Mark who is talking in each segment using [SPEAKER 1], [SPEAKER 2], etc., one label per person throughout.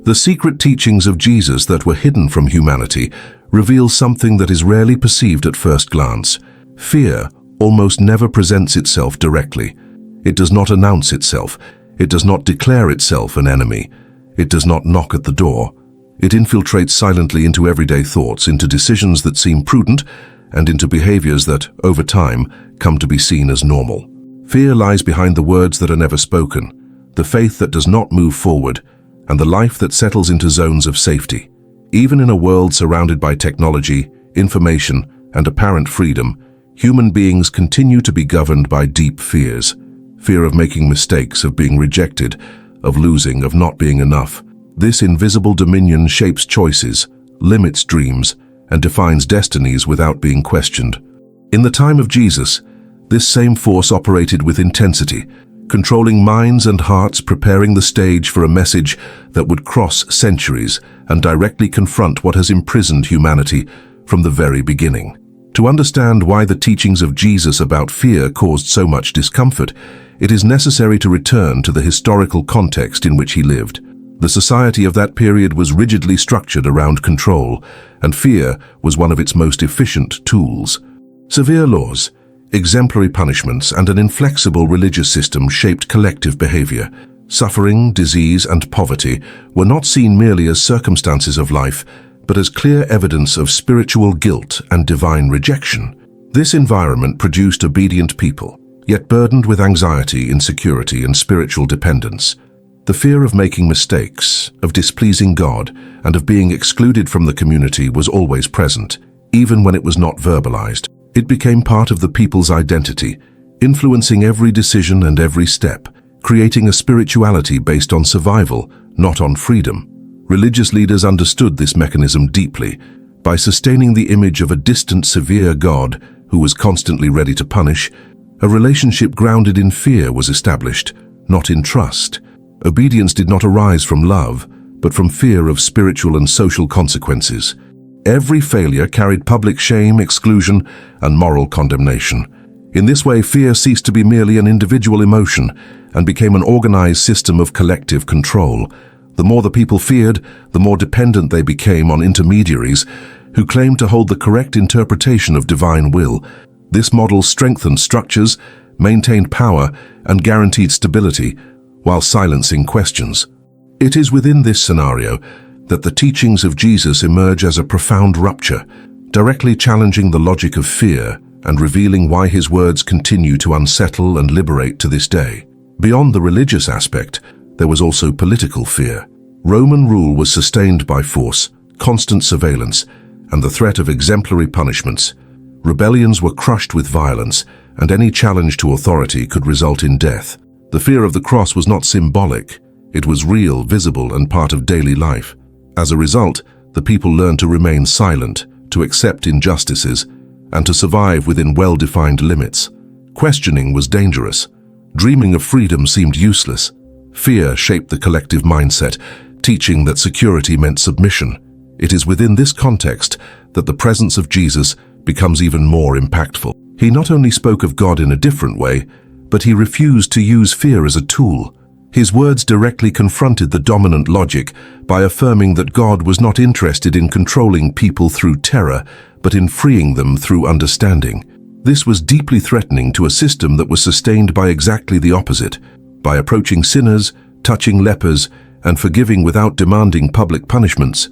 [SPEAKER 1] The secret teachings of Jesus that were hidden from humanity reveal something that is rarely perceived at first glance. Fear almost never presents itself directly. It does not announce itself. It does not declare itself an enemy. It does not knock at the door. It infiltrates silently into everyday thoughts, into decisions that seem prudent, and into behaviors that, over time, come to be seen as normal. Fear lies behind the words that are never spoken, the faith that does not move forward, and the life that settles into zones of safety. Even in a world surrounded by technology, information, and apparent freedom, human beings continue to be governed by deep fears. Fear of making mistakes, of being rejected, of losing, of not being enough. This invisible dominion shapes choices, limits dreams, and defines destinies without being questioned. In the time of Jesus, this same force operated with intensity, controlling minds and hearts, preparing the stage for a message that would cross centuries and directly confront what has imprisoned humanity from the very beginning. To understand why the teachings of Jesus about fear caused so much discomfort, it is necessary to return to the historical context in which he lived. The society of that period was rigidly structured around control, and fear was one of its most efficient tools. Severe laws, exemplary punishments, and an inflexible religious system shaped collective behavior. Suffering, disease, and poverty were not seen merely as circumstances of life, but as clear evidence of spiritual guilt and divine rejection. This environment produced obedient people, yet burdened with anxiety, insecurity, and spiritual dependence. The fear of making mistakes, of displeasing God, and of being excluded from the community was always present, even when it was not verbalized. It became part of the people's identity, influencing every decision and every step, creating a spirituality based on survival, not on freedom. Religious leaders understood this mechanism deeply. By sustaining the image of a distant, severe God who was constantly ready to punish, a relationship grounded in fear was established, not in trust. Obedience did not arise from love, but from fear of spiritual and social consequences. Every failure carried public shame, exclusion, and moral condemnation. In this way, fear ceased to be merely an individual emotion and became an organized system of collective control. The more the people feared, the more dependent they became on intermediaries who claimed to hold the correct interpretation of divine will. This model strengthened structures, maintained power, and guaranteed stability, while silencing questions. It is within this scenario that the teachings of Jesus emerge as a profound rupture, directly challenging the logic of fear and revealing why his words continue to unsettle and liberate to this day. Beyond the religious aspect, there was also political fear. Roman rule was sustained by force, constant surveillance, and the threat of exemplary punishments. Rebellions were crushed with violence, and any challenge to authority could result in death. The fear of the cross was not symbolic. It was real, visible, and part of daily life. As a result, the people learned to remain silent, to accept injustices, and to survive within well-defined limits. Questioning was dangerous. Dreaming of freedom seemed useless. Fear shaped the collective mindset, teaching that security meant submission. It is within this context that the presence of Jesus becomes even more impactful. He not only spoke of God in a different way, but he refused to use fear as a tool. His words directly confronted the dominant logic by affirming that God was not interested in controlling people through terror, but in freeing them through understanding. This was deeply threatening to a system that was sustained by exactly the opposite. By approaching sinners, touching lepers, and forgiving without demanding public punishments,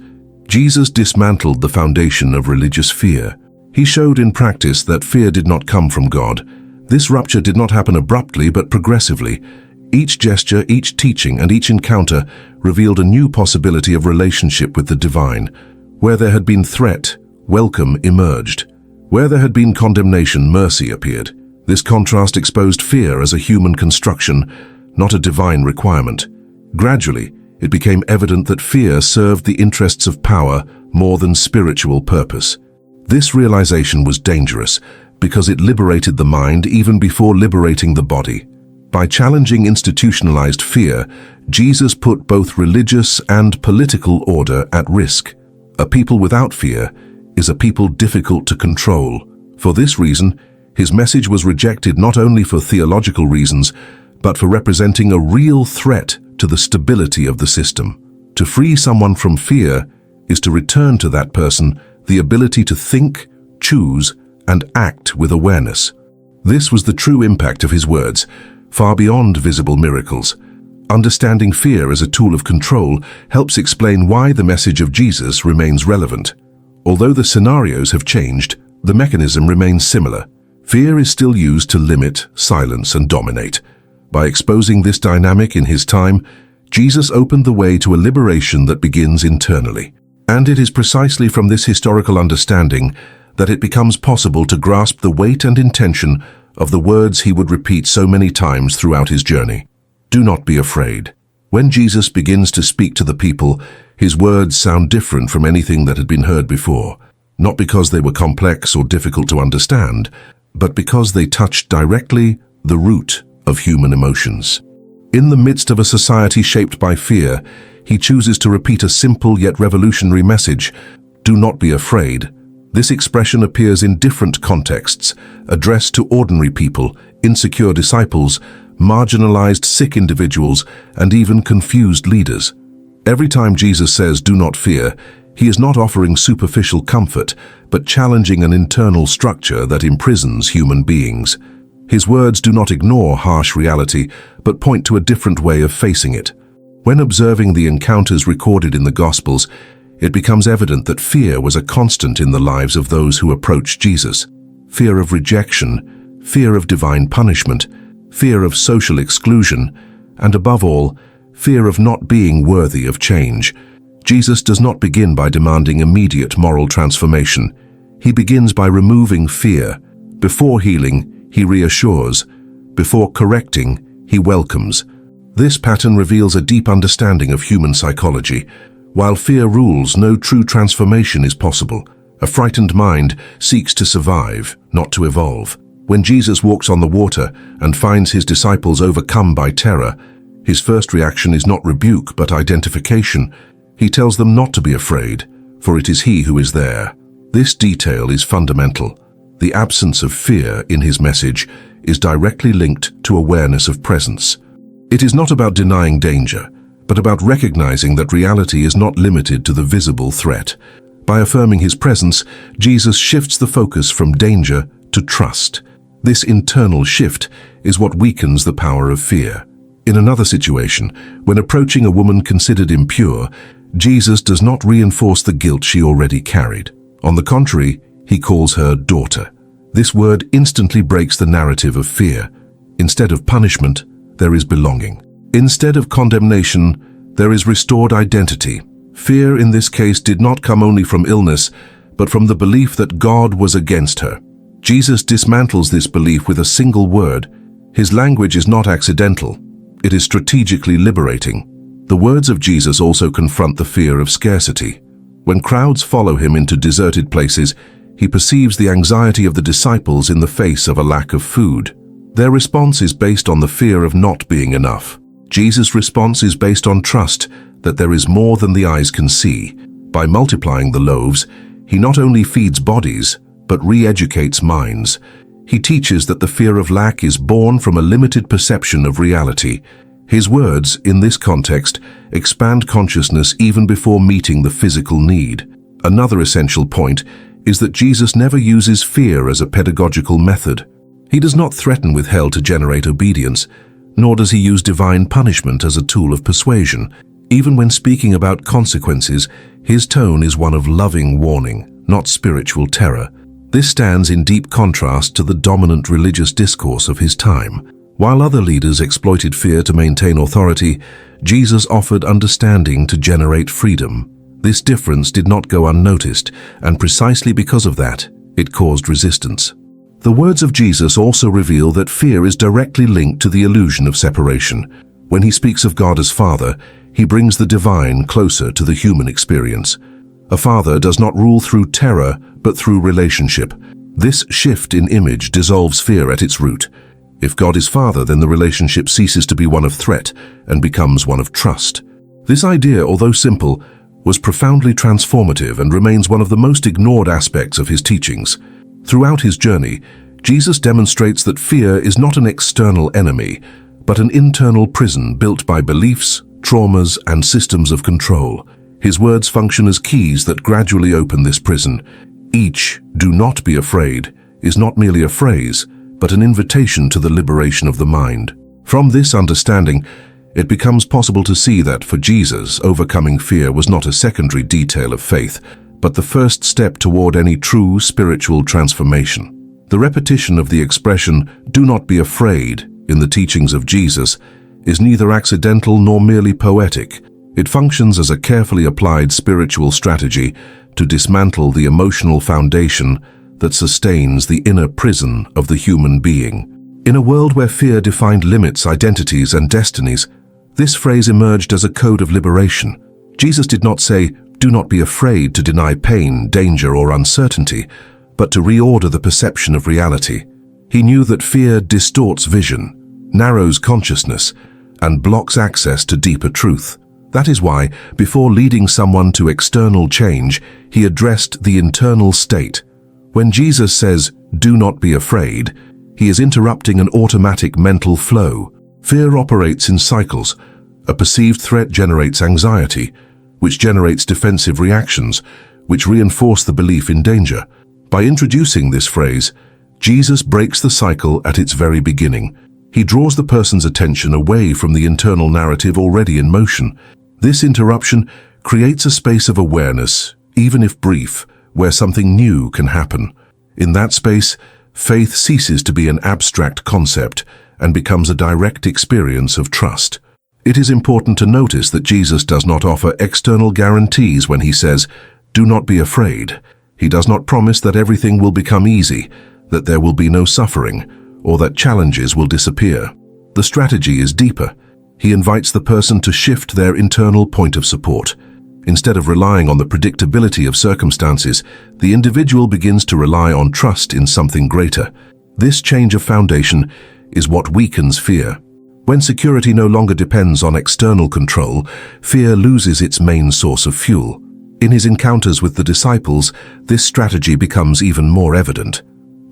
[SPEAKER 1] Jesus dismantled the foundation of religious fear. He showed in practice that fear did not come from God. This rupture did not happen abruptly but progressively. Each gesture, each teaching, and each encounter revealed a new possibility of relationship with the divine. Where there had been threat, welcome emerged. Where there had been condemnation, mercy appeared. This contrast exposed fear as a human construction, not a divine requirement. Gradually, it became evident that fear served the interests of power more than spiritual purpose. This realization was dangerous because it liberated the mind even before liberating the body. By challenging institutionalized fear, Jesus put both religious and political order at risk. A people without fear is a people difficult to control. For this reason, his message was rejected not only for theological reasons, but for representing a real threat to the stability of the system. To free someone from fear is to return to that person the ability to think, choose, and act with awareness. This was the true impact of his words, far beyond visible miracles. Understanding fear as a tool of control helps explain why the message of Jesus remains relevant. Although the scenarios have changed, the mechanism remains similar. Fear is still used to limit, silence, and dominate. By exposing this dynamic in his time, Jesus opened the way to a liberation that begins internally. And it is precisely from this historical understanding that it becomes possible to grasp the weight and intention of the words he would repeat so many times throughout his journey. Do not be afraid. When Jesus begins to speak to the people, his words sound different from anything that had been heard before, not because they were complex or difficult to understand, but because they touched directly the root of human emotions. In the midst of a society shaped by fear, he chooses to repeat a simple yet revolutionary message: do not be afraid. This expression appears in different contexts, addressed to ordinary people, insecure disciples, marginalized sick individuals, and even confused leaders. Every time Jesus says, "Do not fear," he is not offering superficial comfort, but challenging an internal structure that imprisons human beings. His words do not ignore harsh reality, but point to a different way of facing it. When observing the encounters recorded in the Gospels, it becomes evident that fear was a constant in the lives of those who approached Jesus. Fear of rejection, fear of divine punishment, fear of social exclusion, and above all, fear of not being worthy of change. Jesus does not begin by demanding immediate moral transformation. He begins by removing fear. Before healing, he reassures. Before correcting, he welcomes. This pattern reveals a deep understanding of human psychology. While fear rules, no true transformation is possible. A frightened mind seeks to survive, not to evolve. When Jesus walks on the water and finds his disciples overcome by terror, his first reaction is not rebuke but identification. He tells them not to be afraid, for it is he who is there. This detail is fundamental. The absence of fear in his message is directly linked to awareness of presence. It is not about denying danger, but about recognizing that reality is not limited to the visible threat. By affirming his presence, Jesus shifts the focus from danger to trust. This internal shift is what weakens the power of fear. In another situation, when approaching a woman considered impure, Jesus does not reinforce the guilt she already carried. On the contrary, he calls her daughter. This word instantly breaks the narrative of fear. Instead of punishment, there is belonging. Instead of condemnation, there is restored identity. Fear in this case did not come only from illness, but from the belief that God was against her. Jesus dismantles this belief with a single word. His language is not accidental. It is strategically liberating. The words of Jesus also confront the fear of scarcity. When crowds follow him into deserted places, he perceives the anxiety of the disciples in the face of a lack of food. Their response is based on the fear of not being enough. Jesus' response is based on trust that there is more than the eyes can see. By multiplying the loaves, he not only feeds bodies, but re-educates minds. He teaches that the fear of lack is born from a limited perception of reality. His words, in this context, expand consciousness even before meeting the physical need. Another essential point is that Jesus never uses fear as a pedagogical method. He does not threaten with hell to generate obedience, nor does he use divine punishment as a tool of persuasion. Even when speaking about consequences, his tone is one of loving warning, not spiritual terror. This stands in deep contrast to the dominant religious discourse of his time. While other leaders exploited fear to maintain authority, Jesus offered understanding to generate freedom. This difference did not go unnoticed, and precisely because of that, it caused resistance. The words of Jesus also reveal that fear is directly linked to the illusion of separation. When he speaks of God as Father, he brings the divine closer to the human experience. A father does not rule through terror, but through relationship. This shift in image dissolves fear at its root. If God is Father, then the relationship ceases to be one of threat and becomes one of trust. This idea, although simple, was profoundly transformative and remains one of the most ignored aspects of his teachings. Throughout his journey, Jesus demonstrates that fear is not an external enemy, but an internal prison built by beliefs, traumas, and systems of control. His words function as keys that gradually open this prison. Each, "do not be afraid," is not merely a phrase, but an invitation to the liberation of the mind. From this understanding, it becomes possible to see that for Jesus, overcoming fear was not a secondary detail of faith, but the first step toward any true spiritual transformation. The repetition of the expression, "do not be afraid," in the teachings of Jesus is neither accidental nor merely poetic. It functions as a carefully applied spiritual strategy to dismantle the emotional foundation that sustains the inner prison of the human being. In a world where fear defined limits, identities, and destinies, this phrase emerged as a code of liberation. Jesus did not say, "Do not be afraid," to deny pain, danger, or uncertainty, but to reorder the perception of reality. He knew that fear distorts vision, narrows consciousness, and blocks access to deeper truth. That is why, before leading someone to external change, he addressed the internal state. When Jesus says, "Do not be afraid," he is interrupting an automatic mental flow. Fear operates in cycles. A perceived threat generates anxiety, which generates defensive reactions, which reinforce the belief in danger. By introducing this phrase, Jesus breaks the cycle at its very beginning. He draws the person's attention away from the internal narrative already in motion. This interruption creates a space of awareness, even if brief, where something new can happen. In that space, faith ceases to be an abstract concept and becomes a direct experience of trust. It is important to notice that Jesus does not offer external guarantees when he says, "Do not be afraid." He does not promise that everything will become easy, that there will be no suffering, or that challenges will disappear. The strategy is deeper. He invites the person to shift their internal point of support. Instead of relying on the predictability of circumstances, the individual begins to rely on trust in something greater. This change of foundation is what weakens fear. When security no longer depends on external control, fear loses its main source of fuel. In his encounters with the disciples, this strategy becomes even more evident.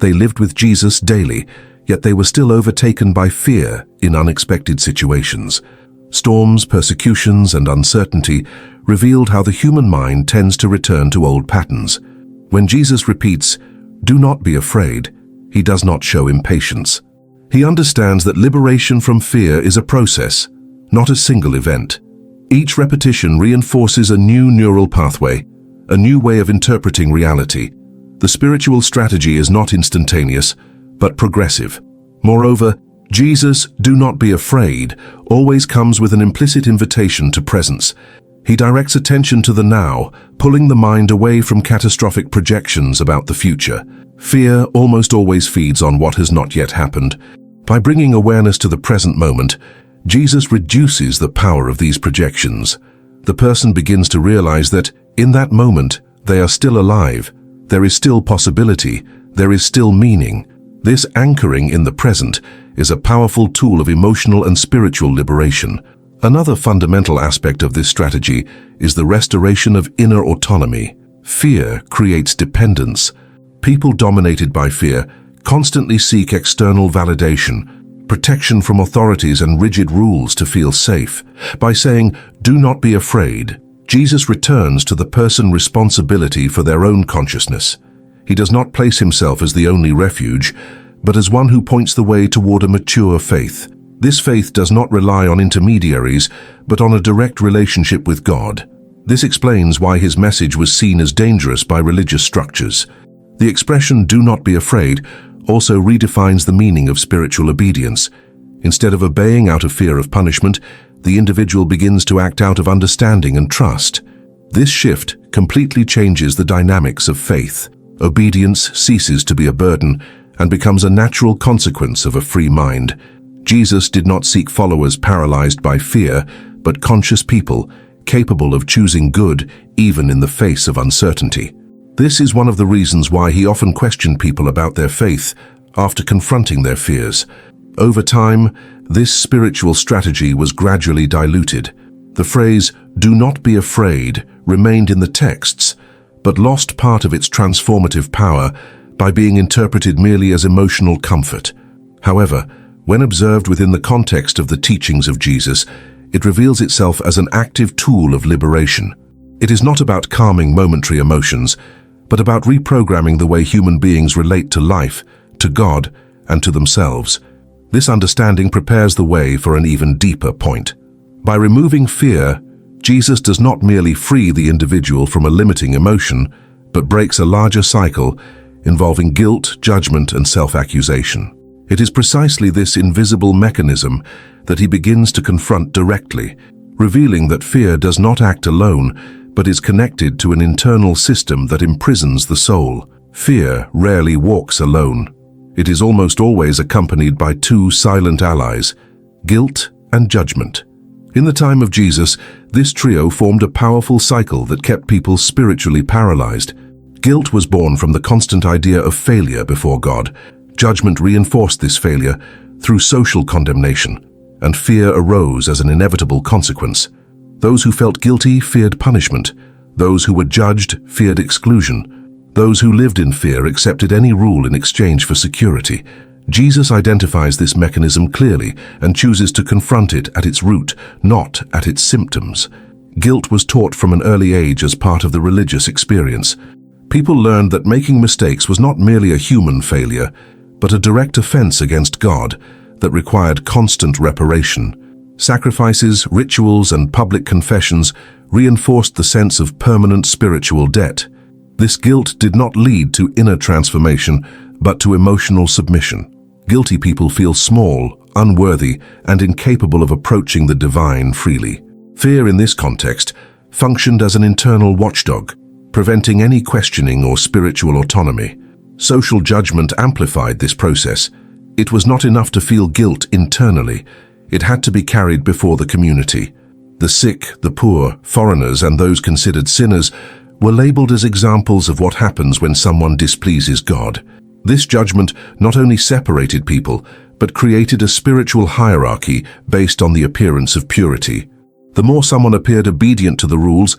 [SPEAKER 1] They lived with Jesus daily, yet they were still overtaken by fear in unexpected situations. Storms, persecutions, and uncertainty revealed how the human mind tends to return to old patterns. When Jesus repeats, "Do not be afraid," he does not show impatience. He understands that liberation from fear is a process, not a single event. Each repetition reinforces a new neural pathway, a new way of interpreting reality. The spiritual strategy is not instantaneous, but progressive. Moreover, Jesus' "do not be afraid" always comes with an implicit invitation to presence. He directs attention to the now, pulling the mind away from catastrophic projections about the future. Fear almost always feeds on what has not yet happened. By bringing awareness to the present moment, Jesus reduces the power of these projections. The person begins to realize that, in that moment, they are still alive. There is still possibility. There is still meaning. This anchoring in the present is a powerful tool of emotional and spiritual liberation. Another fundamental aspect of this strategy is the restoration of inner autonomy. Fear creates dependence. People dominated by fear constantly seek external validation, protection from authorities and rigid rules to feel safe. By saying, "Do not be afraid," Jesus returns to the person responsibility for their own consciousness. He does not place himself as the only refuge, but as one who points the way toward a mature faith. This faith does not rely on intermediaries, but on a direct relationship with God. This explains why his message was seen as dangerous by religious structures. The expression "do not be afraid" also redefines the meaning of spiritual obedience. Instead of obeying out of fear of punishment, the individual begins to act out of understanding and trust. This shift completely changes the dynamics of faith. Obedience ceases to be a burden and becomes a natural consequence of a free mind. Jesus did not seek followers paralyzed by fear, but conscious people capable of choosing good even in the face of uncertainty. This is one of the reasons why he often questioned people about their faith after confronting their fears. Over time, this spiritual strategy was gradually diluted. The phrase, "do not be afraid," remained in the texts, but lost part of its transformative power by being interpreted merely as emotional comfort. However, when observed within the context of the teachings of Jesus, it reveals itself as an active tool of liberation. It is not about calming momentary emotions, but about reprogramming the way human beings relate to life, to God, and to themselves. This understanding prepares the way for an even deeper point. By removing fear, Jesus does not merely free the individual from a limiting emotion, but breaks a larger cycle involving guilt, judgment, and self-accusation. It is precisely this invisible mechanism that he begins to confront directly, revealing that fear does not act alone, but is connected to an internal system that imprisons the soul. Fear rarely walks alone. It is almost always accompanied by two silent allies, guilt and judgment. In the time of Jesus, this trio formed a powerful cycle that kept people spiritually paralyzed. Guilt was born from the constant idea of failure before God. Judgment reinforced this failure through social condemnation, and fear arose as an inevitable consequence. Those who felt guilty feared punishment. Those who were judged feared exclusion. Those who lived in fear accepted any rule in exchange for security. Jesus identifies this mechanism clearly and chooses to confront it at its root, not at its symptoms. Guilt was taught from an early age as part of the religious experience. People learned that making mistakes was not merely a human failure, but a direct offense against God that required constant reparation. Sacrifices, rituals, and public confessions reinforced the sense of permanent spiritual debt. This guilt did not lead to inner transformation, but to emotional submission. Guilty people feel small, unworthy, and incapable of approaching the divine freely. Fear in this context functioned as an internal watchdog, preventing any questioning or spiritual autonomy. Social judgment amplified this process. It was not enough to feel guilt internally. It had to be carried before the community. The sick, the poor, foreigners, and those considered sinners were labeled as examples of what happens when someone displeases God. This judgment not only separated people, but created a spiritual hierarchy based on the appearance of purity. The more someone appeared obedient to the rules,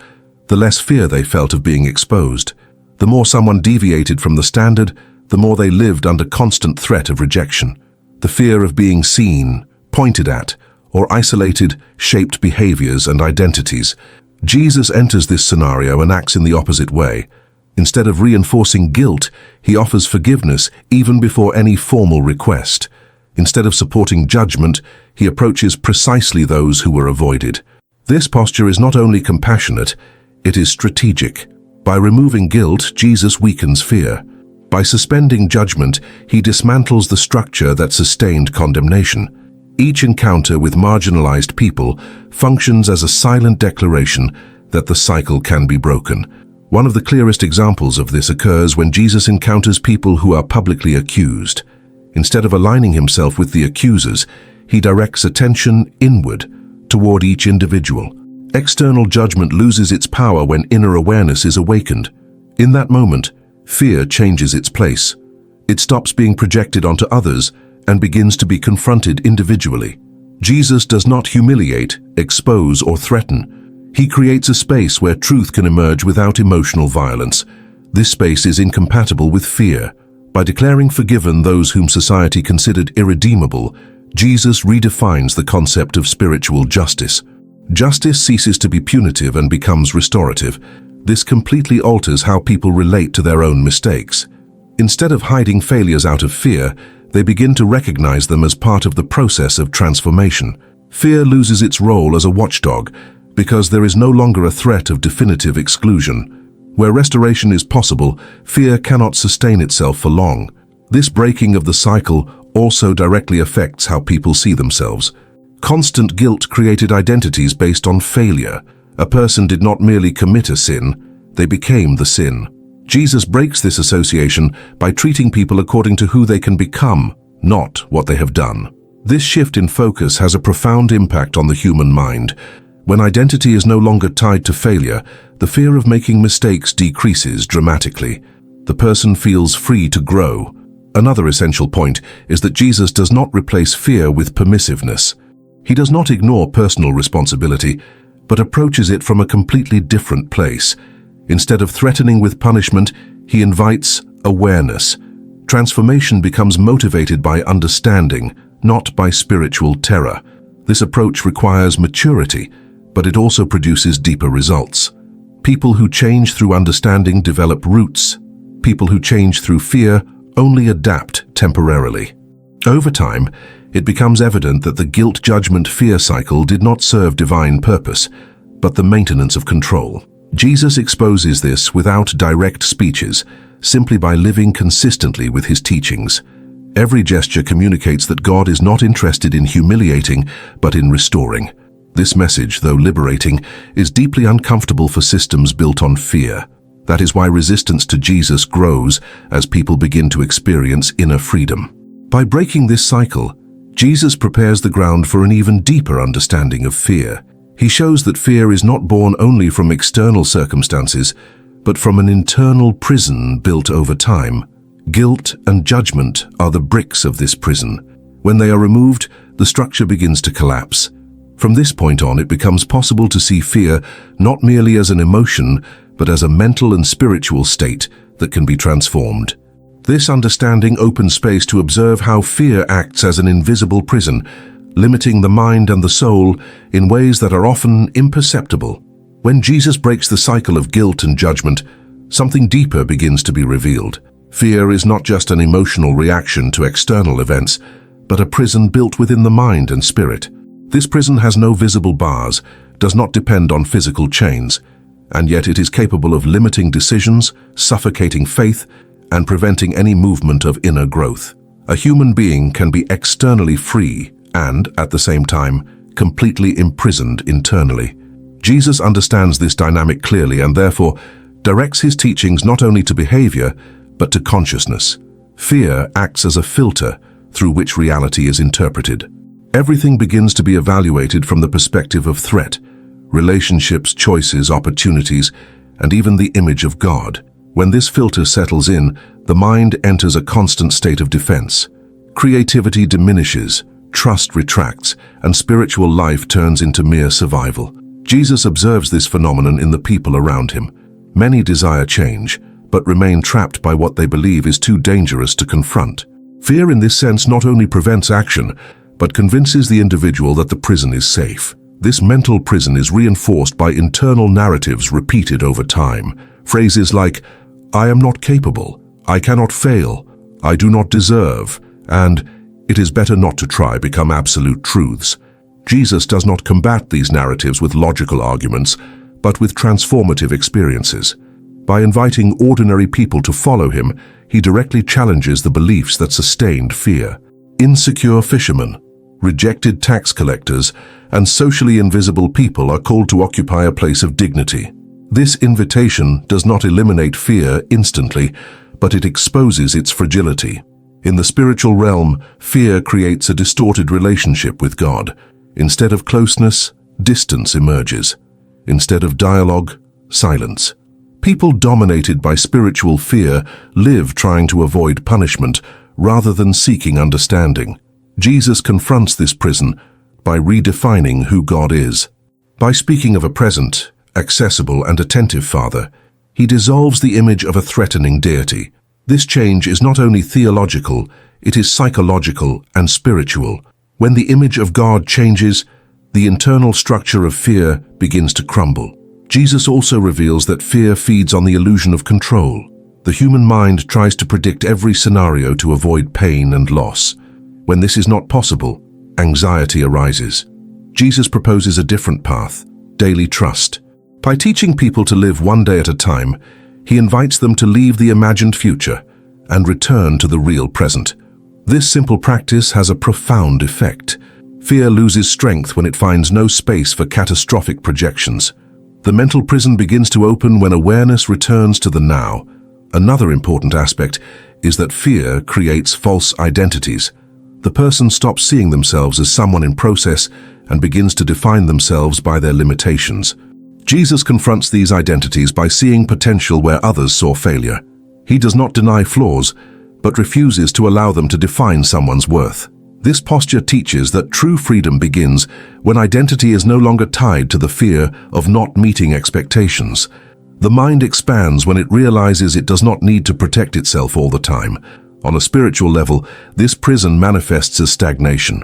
[SPEAKER 1] the less fear they felt of being exposed. The more someone deviated from the standard, the more they lived under constant threat of rejection. The fear of being seen, pointed at, or isolated shaped behaviors and identities. Jesus enters this scenario and acts in the opposite way. Instead of reinforcing guilt, he offers forgiveness even before any formal request. Instead of supporting judgment, he approaches precisely those who were avoided. This posture is not only compassionate, it is strategic. By removing guilt, Jesus weakens fear. By suspending judgment, he dismantles the structure that sustained condemnation. Each encounter with marginalized people functions as a silent declaration that the cycle can be broken. One of the clearest examples of this occurs when Jesus encounters people who are publicly accused. Instead of aligning himself with the accusers, he directs attention inward, toward each individual. External judgment loses its power when inner awareness is awakened. In that moment, fear changes its place. It stops being projected onto others and begins to be confronted individually. Jesus does not humiliate, expose, or threaten. He creates a space where truth can emerge without emotional violence. This space is incompatible with fear. By declaring forgiven those whom society considered irredeemable, Jesus redefines the concept of spiritual justice. Justice ceases to be punitive and becomes restorative. This completely alters how people relate to their own mistakes. Instead of hiding failures out of fear, they begin to recognize them as part of the process of transformation. Fear loses its role as a watchdog because there is no longer a threat of definitive exclusion. Where restoration is possible, fear cannot sustain itself for long. This breaking of the cycle also directly affects how people see themselves. Constant guilt created identities based on failure. A person did not merely commit a sin, they became the sin. Jesus breaks this association by treating people according to who they can become, not what they have done. This shift in focus has a profound impact on the human mind. When identity is no longer tied to failure, the fear of making mistakes decreases dramatically. The person feels free to grow. Another essential point is that Jesus does not replace fear with permissiveness. He does not ignore personal responsibility, but approaches it from a completely different place. Instead of threatening with punishment, he invites awareness. Transformation becomes motivated by understanding, not by spiritual terror. This approach requires maturity, but it also produces deeper results. People who change through understanding develop roots. People who change through fear only adapt temporarily. Over time, it becomes evident that the guilt-judgment-fear cycle did not serve divine purpose, but the maintenance of control. Jesus exposes this without direct speeches, simply by living consistently with his teachings. Every gesture communicates that God is not interested in humiliating, but in restoring. This message, though liberating, is deeply uncomfortable for systems built on fear. That is why resistance to Jesus grows as people begin to experience inner freedom. By breaking this cycle, Jesus prepares the ground for an even deeper understanding of fear. He shows that fear is not born only from external circumstances, but from an internal prison built over time. Guilt and judgment are the bricks of this prison. When they are removed, the structure begins to collapse. From this point on, it becomes possible to see fear not merely as an emotion, but as a mental and spiritual state that can be transformed. This understanding opens space to observe how fear acts as an invisible prison, limiting the mind and the soul in ways that are often imperceptible. When Jesus breaks the cycle of guilt and judgment, something deeper begins to be revealed. Fear is not just an emotional reaction to external events, but a prison built within the mind and spirit. This prison has no visible bars, does not depend on physical chains, and yet it is capable of limiting decisions, suffocating faith, and preventing any movement of inner growth. A human being can be externally free and, at the same time, completely imprisoned internally. Jesus understands this dynamic clearly and therefore directs his teachings not only to behavior, but to consciousness. Fear acts as a filter through which reality is interpreted. Everything begins to be evaluated from the perspective of threat, relationships, choices, opportunities, and even the image of God. When this filter settles in, the mind enters a constant state of defense. Creativity diminishes, trust retracts, and spiritual life turns into mere survival. Jesus observes this phenomenon in the people around him. Many desire change, but remain trapped by what they believe is too dangerous to confront. Fear in this sense not only prevents action, but convinces the individual that the prison is safe. This mental prison is reinforced by internal narratives repeated over time. Phrases like, "I am not capable," "I cannot fail," "I do not deserve," and "it is better not to try" become absolute truths. Jesus does not combat these narratives with logical arguments, but with transformative experiences. By inviting ordinary people to follow him, he directly challenges the beliefs that sustained fear. Insecure fishermen, rejected tax collectors, and socially invisible people are called to occupy a place of dignity. This invitation does not eliminate fear instantly, but it exposes its fragility. In the spiritual realm, fear creates a distorted relationship with God. Instead of closeness, distance emerges. Instead of dialogue, silence. People dominated by spiritual fear live trying to avoid punishment rather than seeking understanding. Jesus confronts this prison by redefining who God is. By speaking of a present, accessible and attentive Father, he dissolves the image of a threatening deity. This change is not only theological, it is psychological and spiritual. When the image of God changes, the internal structure of fear begins to crumble. Jesus also reveals that fear feeds on the illusion of control. The human mind tries to predict every scenario to avoid pain and loss. When this is not possible, anxiety arises. Jesus proposes a different path, daily trust. By teaching people to live one day at a time, he invites them to leave the imagined future and return to the real present. This simple practice has a profound effect. Fear loses strength when it finds no space for catastrophic projections. The mental prison begins to open when awareness returns to the now. Another important aspect is that fear creates false identities. The person stops seeing themselves as someone in process and begins to define themselves by their limitations. Jesus confronts these identities by seeing potential where others saw failure. He does not deny flaws, but refuses to allow them to define someone's worth. This posture teaches that true freedom begins when identity is no longer tied to the fear of not meeting expectations. The mind expands when it realizes it does not need to protect itself all the time. On a spiritual level, this prison manifests as stagnation.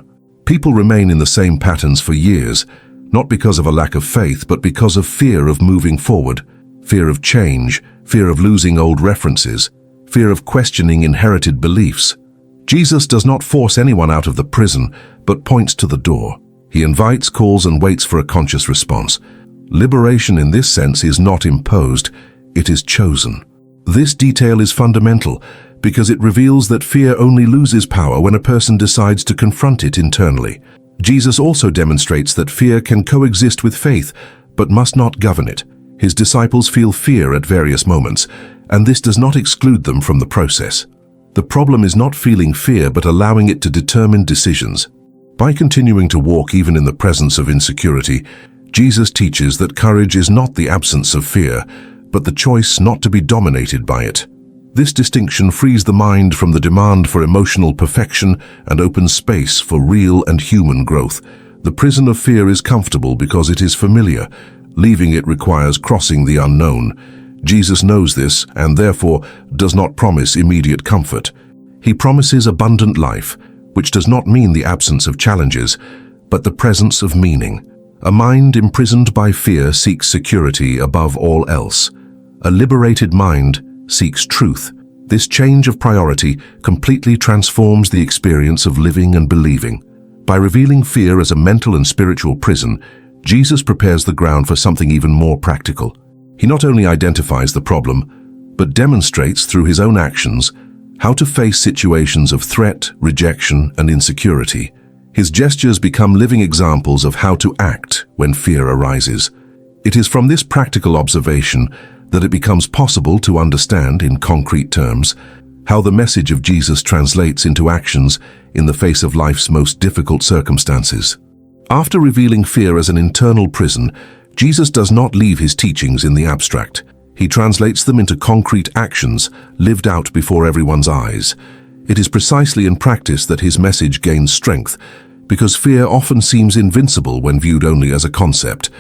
[SPEAKER 1] People remain in the same patterns for years, not because of a lack of faith, but because of fear of moving forward, fear of change, fear of losing old references, fear of questioning inherited beliefs. Jesus does not force anyone out of the prison, but points to the door. He invites, calls, and waits for a conscious response. Liberation in this sense is not imposed, it is chosen. This detail is fundamental because it reveals that fear only loses power when a person decides to confront it internally. Jesus also demonstrates that fear can coexist with faith, but must not govern it. His disciples feel fear at various moments, and this does not exclude them from the process. The problem is not feeling fear, but allowing it to determine decisions. By continuing to walk even in the presence of insecurity, Jesus teaches that courage is not the absence of fear, but the choice not to be dominated by it. This distinction frees the mind from the demand for emotional perfection and opens space for real and human growth. The prison of fear is comfortable because it is familiar. Leaving it requires crossing the unknown. Jesus knows this and therefore does not promise immediate comfort. He promises abundant life, which does not mean the absence of challenges, but the presence of meaning. A mind imprisoned by fear seeks security above all else. A liberated mind seeks truth. This change of priority completely transforms the experience of living and believing. By revealing fear as a mental and spiritual prison, Jesus prepares the ground for something even more practical. He not only identifies the problem, but demonstrates through his own actions how to face situations of threat, rejection, and insecurity. His gestures become living examples of how to act when fear arises. It is from this practical observation that it becomes possible to understand in concrete terms how the message of Jesus translates into actions in the face of life's most difficult circumstances. After revealing fear as an internal prison, Jesus does not leave his teachings in the abstract. He translates them into concrete actions lived out before everyone's eyes. It is precisely in practice that his message gains strength, because fear often seems invincible when viewed only as a concept.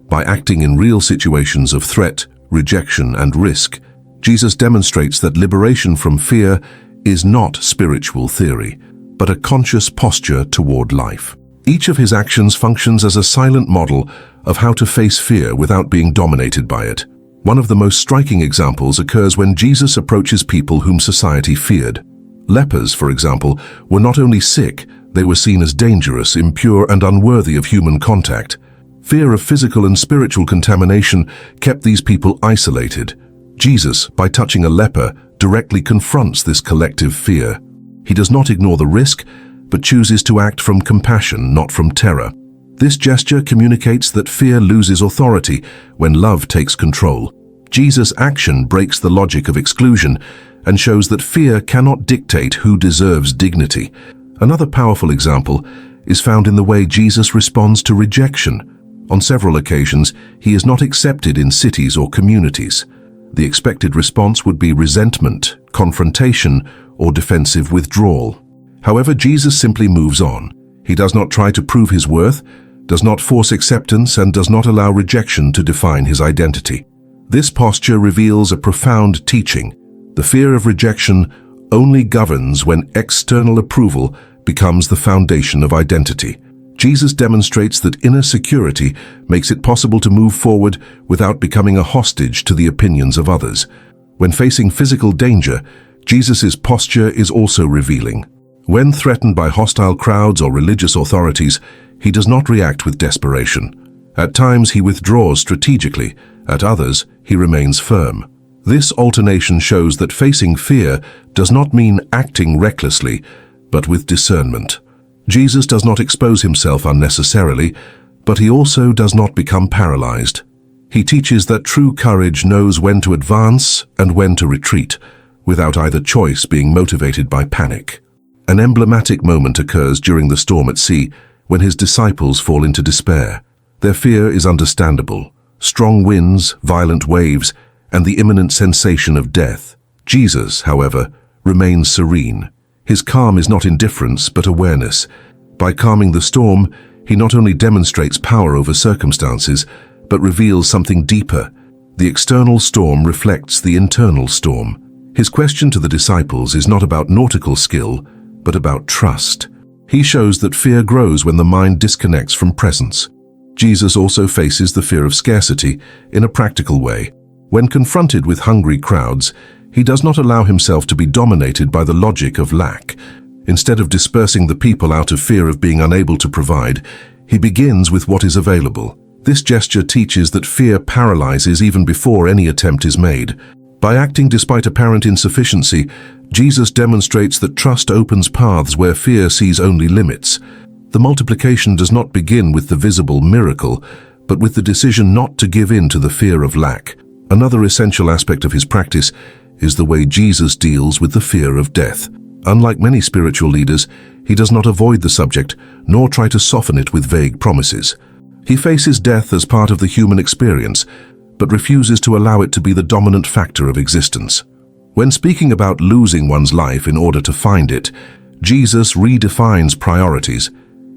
[SPEAKER 1] By acting in real situations of threat, rejection, and risk, Jesus demonstrates that liberation from fear is not spiritual theory, but a conscious posture toward life. Each of his actions functions as a silent model of how to face fear without being dominated by it. One of the most striking examples occurs when Jesus approaches people whom society feared. Lepers, for example, were not only sick, they were seen as dangerous, impure, and unworthy of human contact. Fear of physical and spiritual contamination kept these people isolated. Jesus, by touching a leper, directly confronts this collective fear. He does not ignore the risk, but chooses to act from compassion, not from terror. This gesture communicates that fear loses authority when love takes control. Jesus' action breaks the logic of exclusion and shows that fear cannot dictate who deserves dignity. Another powerful example is found in the way Jesus responds to rejection. On several occasions, he is not accepted in cities or communities. The expected response would be resentment, confrontation, or defensive withdrawal. However, Jesus simply moves on. He does not try to prove his worth, does not force acceptance, and does not allow rejection to define his identity. This posture reveals a profound teaching. The fear of rejection only governs when external approval becomes the foundation of identity. Jesus demonstrates that inner security makes it possible to move forward without becoming a hostage to the opinions of others. When facing physical danger, Jesus' posture is also revealing. When threatened by hostile crowds or religious authorities, he does not react with desperation. At times he withdraws strategically, at others he remains firm. This alternation shows that facing fear does not mean acting recklessly, but with discernment. Jesus does not expose himself unnecessarily, but he also does not become paralyzed. He teaches that true courage knows when to advance and when to retreat, without either choice being motivated by panic. An emblematic moment occurs during the storm at sea when his disciples fall into despair. Their fear is understandable. Strong winds, violent waves, and the imminent sensation of death. Jesus, however, remains serene. His calm is not indifference, but awareness. By calming the storm, he not only demonstrates power over circumstances, but reveals something deeper. The external storm reflects the internal storm. His question to the disciples is not about nautical skill, but about trust. He shows that fear grows when the mind disconnects from presence. Jesus also faces the fear of scarcity in a practical way. When confronted with hungry crowds, he does not allow himself to be dominated by the logic of lack. Instead of dispersing the people out of fear of being unable to provide, he begins with what is available. This gesture teaches that fear paralyzes even before any attempt is made. By acting despite apparent insufficiency, Jesus demonstrates that trust opens paths where fear sees only limits. The multiplication does not begin with the visible miracle, but with the decision not to give in to the fear of lack. Another essential aspect of his practice is the way Jesus deals with the fear of death. Unlike many spiritual leaders, he does not avoid the subject, nor try to soften it with vague promises. He faces death as part of the human experience, but refuses to allow it to be the dominant factor of existence. When speaking about losing one's life in order to find it, Jesus redefines priorities.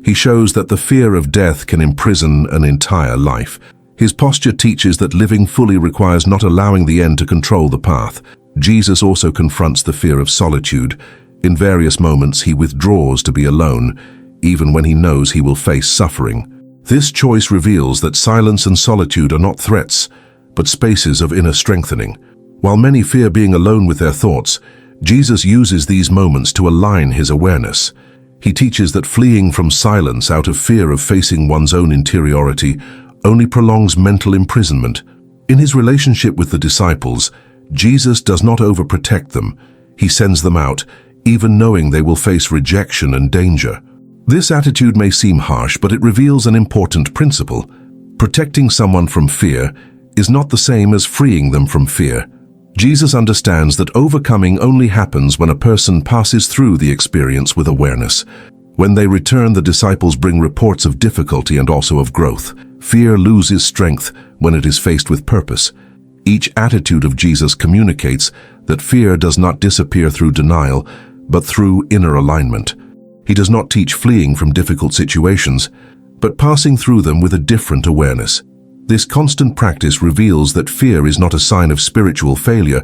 [SPEAKER 1] He shows that the fear of death can imprison an entire life. His posture teaches that living fully requires not allowing the end to control the path. Jesus also confronts the fear of solitude. In various moments, he withdraws to be alone, even when he knows he will face suffering. This choice reveals that silence and solitude are not threats, but spaces of inner strengthening. While many fear being alone with their thoughts, Jesus uses these moments to align his awareness. He teaches that fleeing from silence out of fear of facing one's own interiority only prolongs mental imprisonment. In his relationship with the disciples, Jesus does not overprotect them. He sends them out, even knowing they will face rejection and danger. This attitude may seem harsh, but it reveals an important principle. Protecting someone from fear is not the same as freeing them from fear. Jesus understands that overcoming only happens when a person passes through the experience with awareness. When they return, the disciples bring reports of difficulty and also of growth. Fear loses strength when it is faced with purpose. Each attitude of Jesus communicates that fear does not disappear through denial, but through inner alignment. He does not teach fleeing from difficult situations, but passing through them with a different awareness. This constant practice reveals that fear is not a sign of spiritual failure,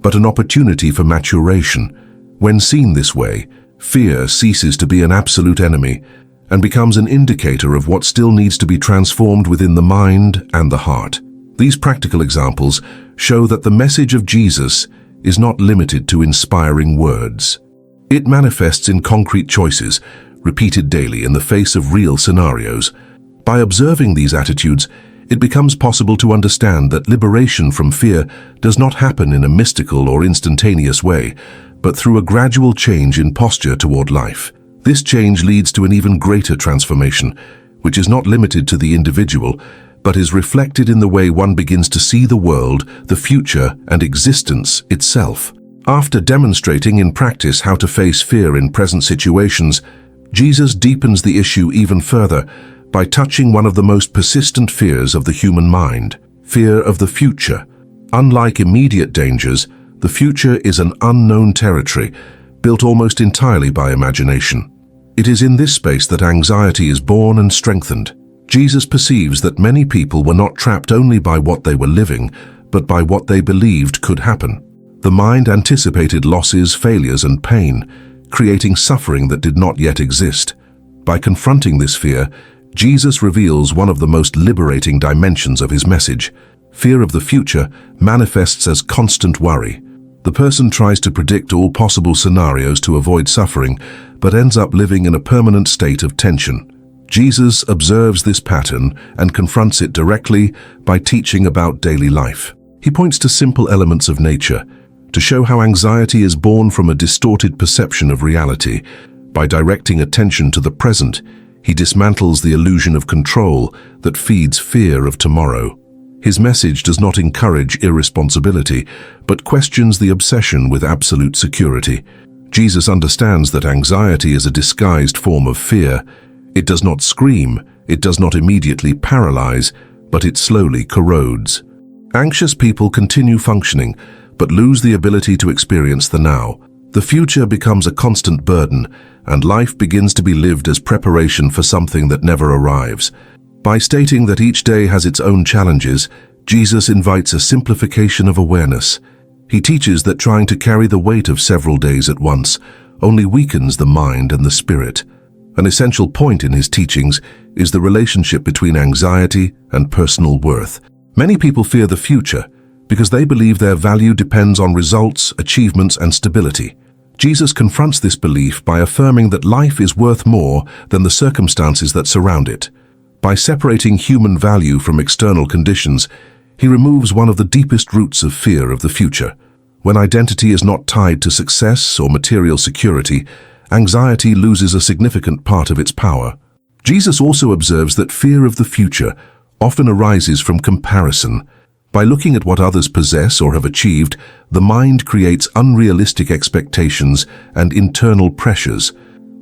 [SPEAKER 1] but an opportunity for maturation. When seen this way, fear ceases to be an absolute enemy and becomes an indicator of what still needs to be transformed within the mind and the heart. These practical examples show that the message of Jesus is not limited to inspiring words. It manifests in concrete choices, repeated daily in the face of real scenarios. By observing these attitudes, it becomes possible to understand that liberation from fear does not happen in a mystical or instantaneous way, but through a gradual change in posture toward life. This change leads to an even greater transformation, which is not limited to the individual, but is reflected in the way one begins to see the world, the future, and existence itself. After demonstrating in practice how to face fear in present situations, Jesus deepens the issue even further by touching one of the most persistent fears of the human mind, fear of the future. Unlike immediate dangers, the future is an unknown territory, built almost entirely by imagination. It is in this space that anxiety is born and strengthened. Jesus perceives that many people were not trapped only by what they were living, but by what they believed could happen. The mind anticipated losses, failures, and pain, creating suffering that did not yet exist. By confronting this fear, Jesus reveals one of the most liberating dimensions of his message. Fear of the future manifests as constant worry. The person tries to predict all possible scenarios to avoid suffering, but ends up living in a permanent state of tension. Jesus observes this pattern and confronts it directly by teaching about daily life. He points to simple elements of nature to show how anxiety is born from a distorted perception of reality. By directing attention to the present, he dismantles the illusion of control that feeds fear of tomorrow. His message does not encourage irresponsibility, but questions the obsession with absolute security. Jesus understands that anxiety is a disguised form of fear. It does not scream, it does not immediately paralyze, but it slowly corrodes. Anxious people continue functioning, but lose the ability to experience the now. The future becomes a constant burden, and life begins to be lived as preparation for something that never arrives. By stating that each day has its own challenges, Jesus invites a simplification of awareness. He teaches that trying to carry the weight of several days at once only weakens the mind and the spirit. An essential point in his teachings is the relationship between anxiety and personal worth. Many people fear the future because they believe their value depends on results, achievements, and stability. Jesus confronts this belief by affirming that life is worth more than the circumstances that surround it. By separating human value from external conditions, he removes one of the deepest roots of fear of the future. When identity is not tied to success or material security, anxiety loses a significant part of its power. Jesus also observes that fear of the future often arises from comparison. By looking at what others possess or have achieved, the mind creates unrealistic expectations and internal pressures.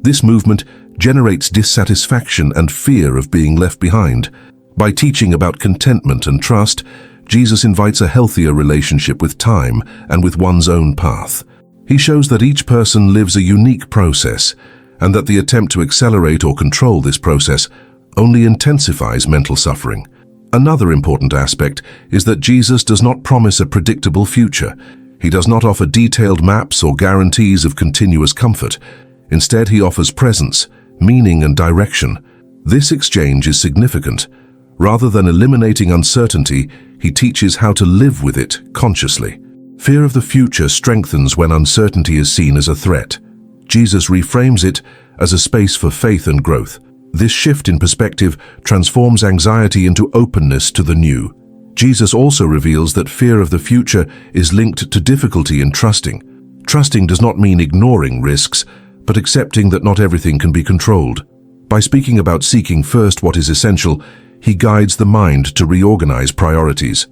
[SPEAKER 1] This movement generates dissatisfaction and fear of being left behind. By teaching about contentment and trust, Jesus invites a healthier relationship with time and with one's own path. He shows that each person lives a unique process, and that the attempt to accelerate or control this process only intensifies mental suffering. Another important aspect is that Jesus does not promise a predictable future. He does not offer detailed maps or guarantees of continuous comfort. Instead, he offers presence, meaning, and direction. This exchange is significant. Rather than eliminating uncertainty, he teaches how to live with it consciously. Fear of the future strengthens when uncertainty is seen as a threat. Jesus reframes it as a space for faith and growth. This shift in perspective transforms anxiety into openness to the new. Jesus also reveals that fear of the future is linked to difficulty in trusting. Trusting does not mean ignoring risks, but accepting that not everything can be controlled. By speaking about seeking first what is essential, he guides the mind to reorganize priorities.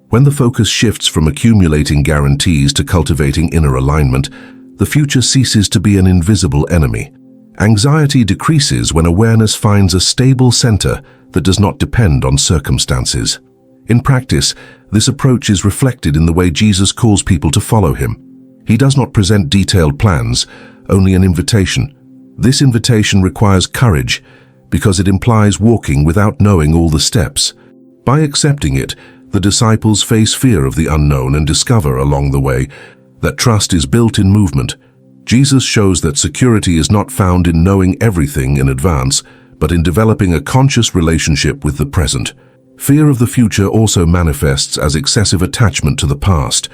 [SPEAKER 1] When the focus shifts from accumulating guarantees to cultivating inner alignment, the future ceases to be an invisible enemy. Anxiety decreases when awareness finds a stable center that does not depend on circumstances. In practice, this approach is reflected in the way Jesus calls people to follow him. He does not present detailed plans, only an invitation. This invitation requires courage because it implies walking without knowing all the steps. By accepting it, the disciples face fear of the unknown and discover along the way that trust is built in movement. Jesus shows that security is not found in knowing everything in advance, but in developing a conscious relationship with the present. Fear of the future also manifests as excessive attachment to the past.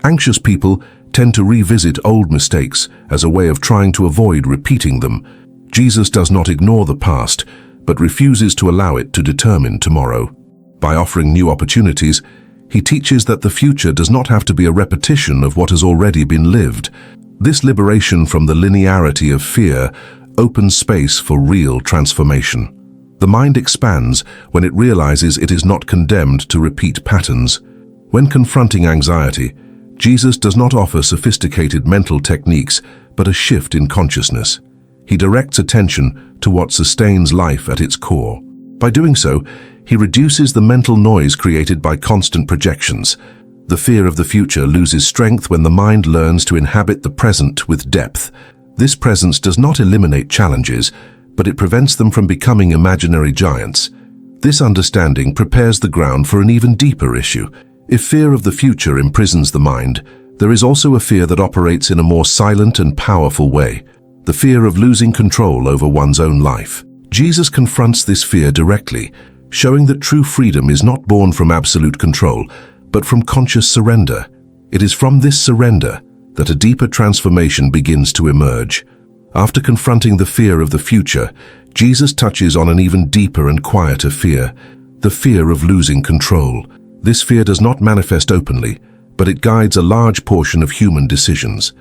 [SPEAKER 1] Anxious people tend to revisit old mistakes as a way of trying to avoid repeating them. Jesus does not ignore the past, but refuses to allow it to determine tomorrow. By offering new opportunities, he teaches that the future does not have to be a repetition of what has already been lived. This liberation from the linearity of fear opens space for real transformation. The mind expands when it realizes it is not condemned to repeat patterns. When confronting anxiety, Jesus does not offer sophisticated mental techniques, but a shift in consciousness. He directs attention to what sustains life at its core. By doing so, he reduces the mental noise created by constant projections. The fear of the future loses strength when the mind learns to inhabit the present with depth. This presence does not eliminate challenges, but it prevents them from becoming imaginary giants. This understanding prepares the ground for an even deeper issue. If fear of the future imprisons the mind, there is also a fear that operates in a more silent and powerful way, the fear of losing control over one's own life. Jesus confronts this fear directly, showing that true freedom is not born from absolute control, but from conscious surrender. It is from this surrender that a deeper transformation begins to emerge. After confronting the fear of the future, Jesus touches on an even deeper and quieter fear, the fear of losing control. This fear does not manifest openly, but it guides a large portion of human decisions.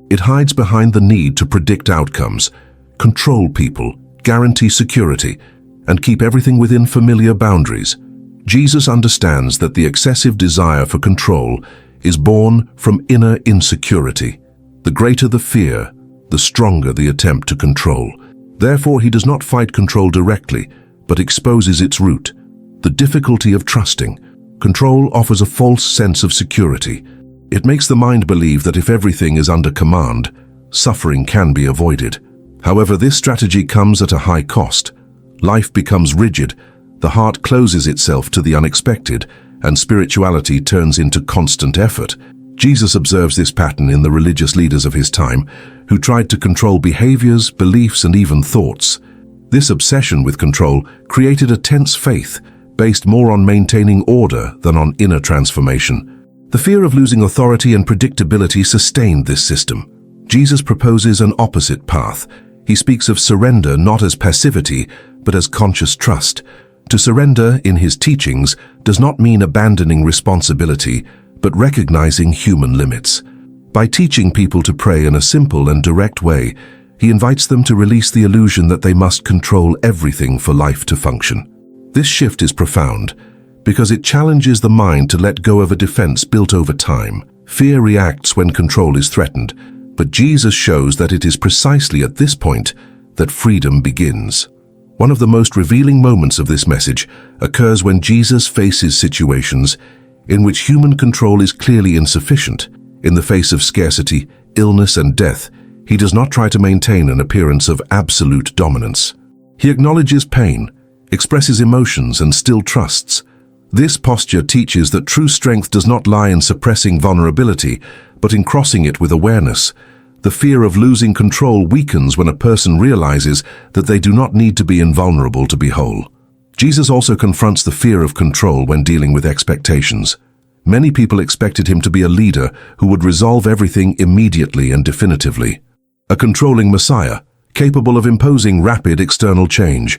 [SPEAKER 1] It hides behind the need to predict outcomes, control people, guarantee security, and keep everything within familiar boundaries. Jesus understands that the excessive desire for control is born from inner insecurity. The greater the fear, the stronger the attempt to control. Therefore, he does not fight control directly, but exposes its root, the difficulty of trusting. Control offers a false sense of security. It makes the mind believe that if everything is under command, suffering can be avoided. However, this strategy comes at a high cost. Life becomes rigid, the heart closes itself to the unexpected, and spirituality turns into constant effort. Jesus observes this pattern in the religious leaders of his time, who tried to control behaviors, beliefs, and even thoughts. This obsession with control created a tense faith based more on maintaining order than on inner transformation. The fear of losing authority and predictability sustained this system. Jesus proposes an opposite path. He speaks of surrender not as passivity, but as conscious trust. To surrender, in his teachings, does not mean abandoning responsibility, but recognizing human limits. By teaching people to pray in a simple and direct way, he invites them to release the illusion that they must control everything for life to function. This shift is profound because it challenges the mind to let go of a defense built over time. Fear reacts when control is threatened, but Jesus shows that it is precisely at this point that freedom begins. One of the most revealing moments of this message occurs when Jesus faces situations in which human control is clearly insufficient. In the face of scarcity, illness, and death, he does not try to maintain an appearance of absolute dominance. He acknowledges pain, expresses emotions, and still trusts. This posture teaches that true strength does not lie in suppressing vulnerability, but in crossing it with awareness. The fear of losing control weakens when a person realizes that they do not need to be invulnerable to be whole. Jesus also confronts the fear of control when dealing with expectations. Many people expected him to be a leader who would resolve everything immediately and definitively. A controlling Messiah, capable of imposing rapid external change.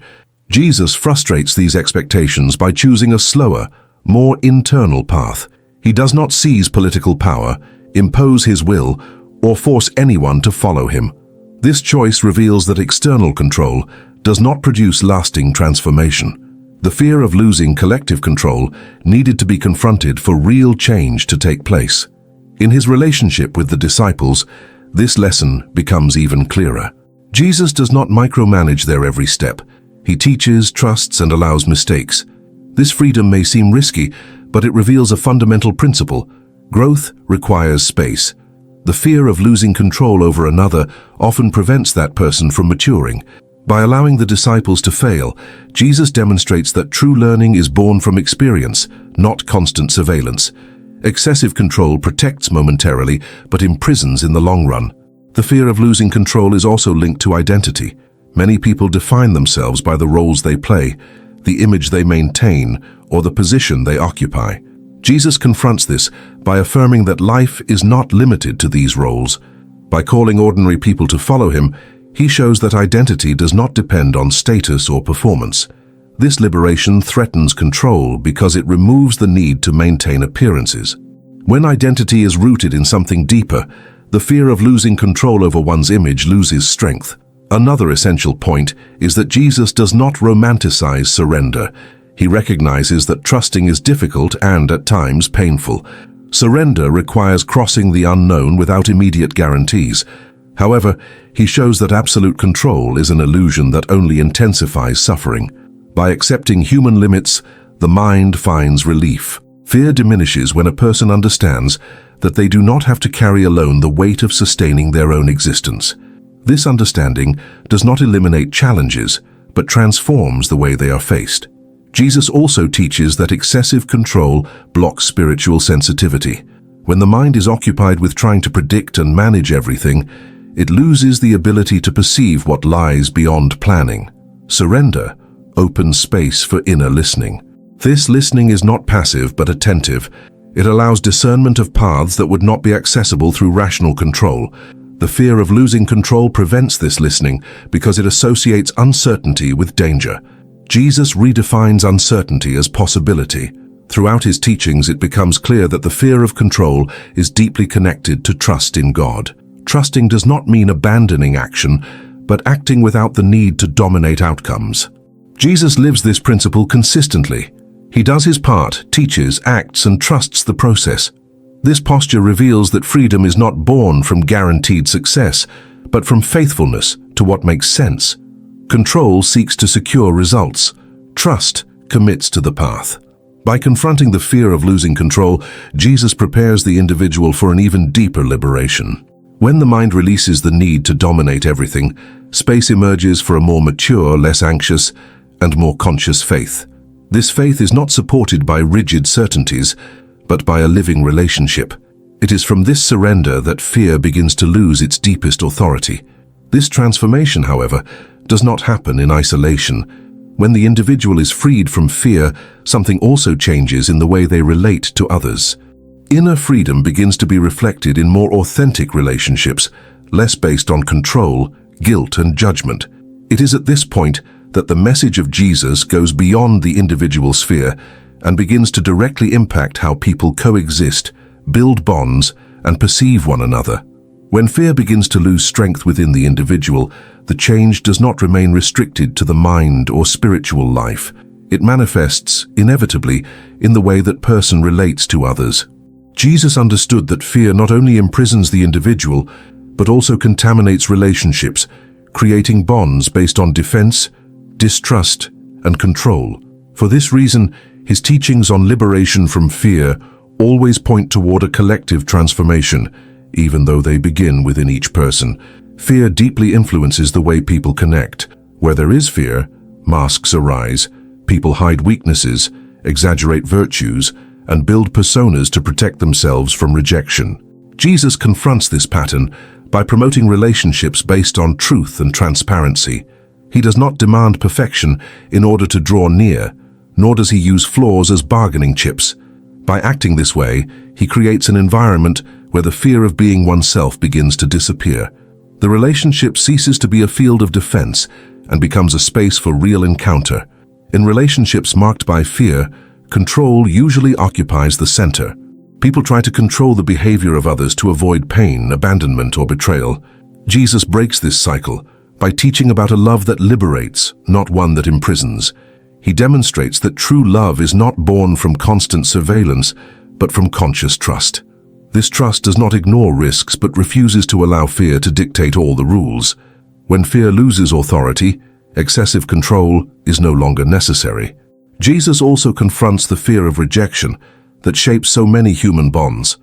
[SPEAKER 1] Jesus frustrates these expectations by choosing a slower, more internal path. He does not seize political power, impose his will, or force anyone to follow him. This choice reveals that external control does not produce lasting transformation. The fear of losing collective control needed to be confronted for real change to take place. In his relationship with the disciples, this lesson becomes even clearer. Jesus does not micromanage their every step. He teaches, trusts, and allows mistakes. This freedom may seem risky, but it reveals a fundamental principle. Growth requires space. The fear of losing control over another often prevents that person from maturing. By allowing the disciples to fail, Jesus demonstrates that true learning is born from experience, not constant surveillance. Excessive control protects momentarily, but imprisons in the long run. The fear of losing control is also linked to identity. Many people define themselves by the roles they play, the image they maintain, or the position they occupy. Jesus confronts this by affirming that life is not limited to these roles. By calling ordinary people to follow him, he shows that identity does not depend on status or performance. This liberation threatens control because it removes the need to maintain appearances. When identity is rooted in something deeper, the fear of losing control over one's image loses strength. Another essential point is that Jesus does not romanticize surrender. He recognizes that trusting is difficult and, at times, painful. Surrender requires crossing the unknown without immediate guarantees. However, he shows that absolute control is an illusion that only intensifies suffering. By accepting human limits, the mind finds relief. Fear diminishes when a person understands that they do not have to carry alone the weight of sustaining their own existence. This understanding does not eliminate challenges, but transforms the way they are faced. Jesus also teaches that excessive control blocks spiritual sensitivity. When the mind is occupied with trying to predict and manage everything, it loses the ability to perceive what lies beyond planning. Surrender opens space for inner listening. This listening is not passive but attentive. It allows discernment of paths that would not be accessible through rational control. The fear of losing control prevents this listening because it associates uncertainty with danger. Jesus redefines uncertainty as possibility. Throughout his teachings, it becomes clear that the fear of control is deeply connected to trust in God. Trusting does not mean abandoning action, but acting without the need to dominate outcomes. Jesus lives this principle consistently. He does his part, teaches, acts, and trusts the process. This posture reveals that freedom is not born from guaranteed success, but from faithfulness to what makes sense. Control seeks to secure results. Trust commits to the path. By confronting the fear of losing control, Jesus prepares the individual for an even deeper liberation. When the mind releases the need to dominate everything, space emerges for a more mature, less anxious, and more conscious faith. This faith is not supported by rigid certainties, but by a living relationship. It is from this surrender that fear begins to lose its deepest authority. This transformation, however, does not happen in isolation. When the individual is freed from fear, something also changes in the way they relate to others. Inner freedom begins to be reflected in more authentic relationships, less based on control, guilt, and judgment. It is at this point that the message of Jesus goes beyond the individual sphere and begins to directly impact how people coexist, build bonds, and perceive one another. When fear begins to lose strength within the individual, the change does not remain restricted to the mind or spiritual life. It manifests, inevitably, in the way that person relates to others. Jesus understood that fear not only imprisons the individual, but also contaminates relationships, creating bonds based on defense, distrust, and control. For this reason, his teachings on liberation from fear always point toward a collective transformation, even though they begin within each person. Fear deeply influences the way people connect. Where there is fear, masks arise, people hide weaknesses, exaggerate virtues, and build personas to protect themselves from rejection. Jesus confronts this pattern by promoting relationships based on truth and transparency. He does not demand perfection in order to draw near, nor does he use flaws as bargaining chips. By acting this way, he creates an environment where the fear of being oneself begins to disappear. The relationship ceases to be a field of defense and becomes a space for real encounter. In relationships marked by fear, control usually occupies the center. People try to control the behavior of others to avoid pain, abandonment, or betrayal. Jesus breaks this cycle by teaching about a love that liberates, not one that imprisons. He demonstrates that true love is not born from constant surveillance, but from conscious trust. This trust does not ignore risks, but refuses to allow fear to dictate all the rules. When fear loses authority, excessive control is no longer necessary. Jesus also confronts the fear of rejection that shapes so many human bonds.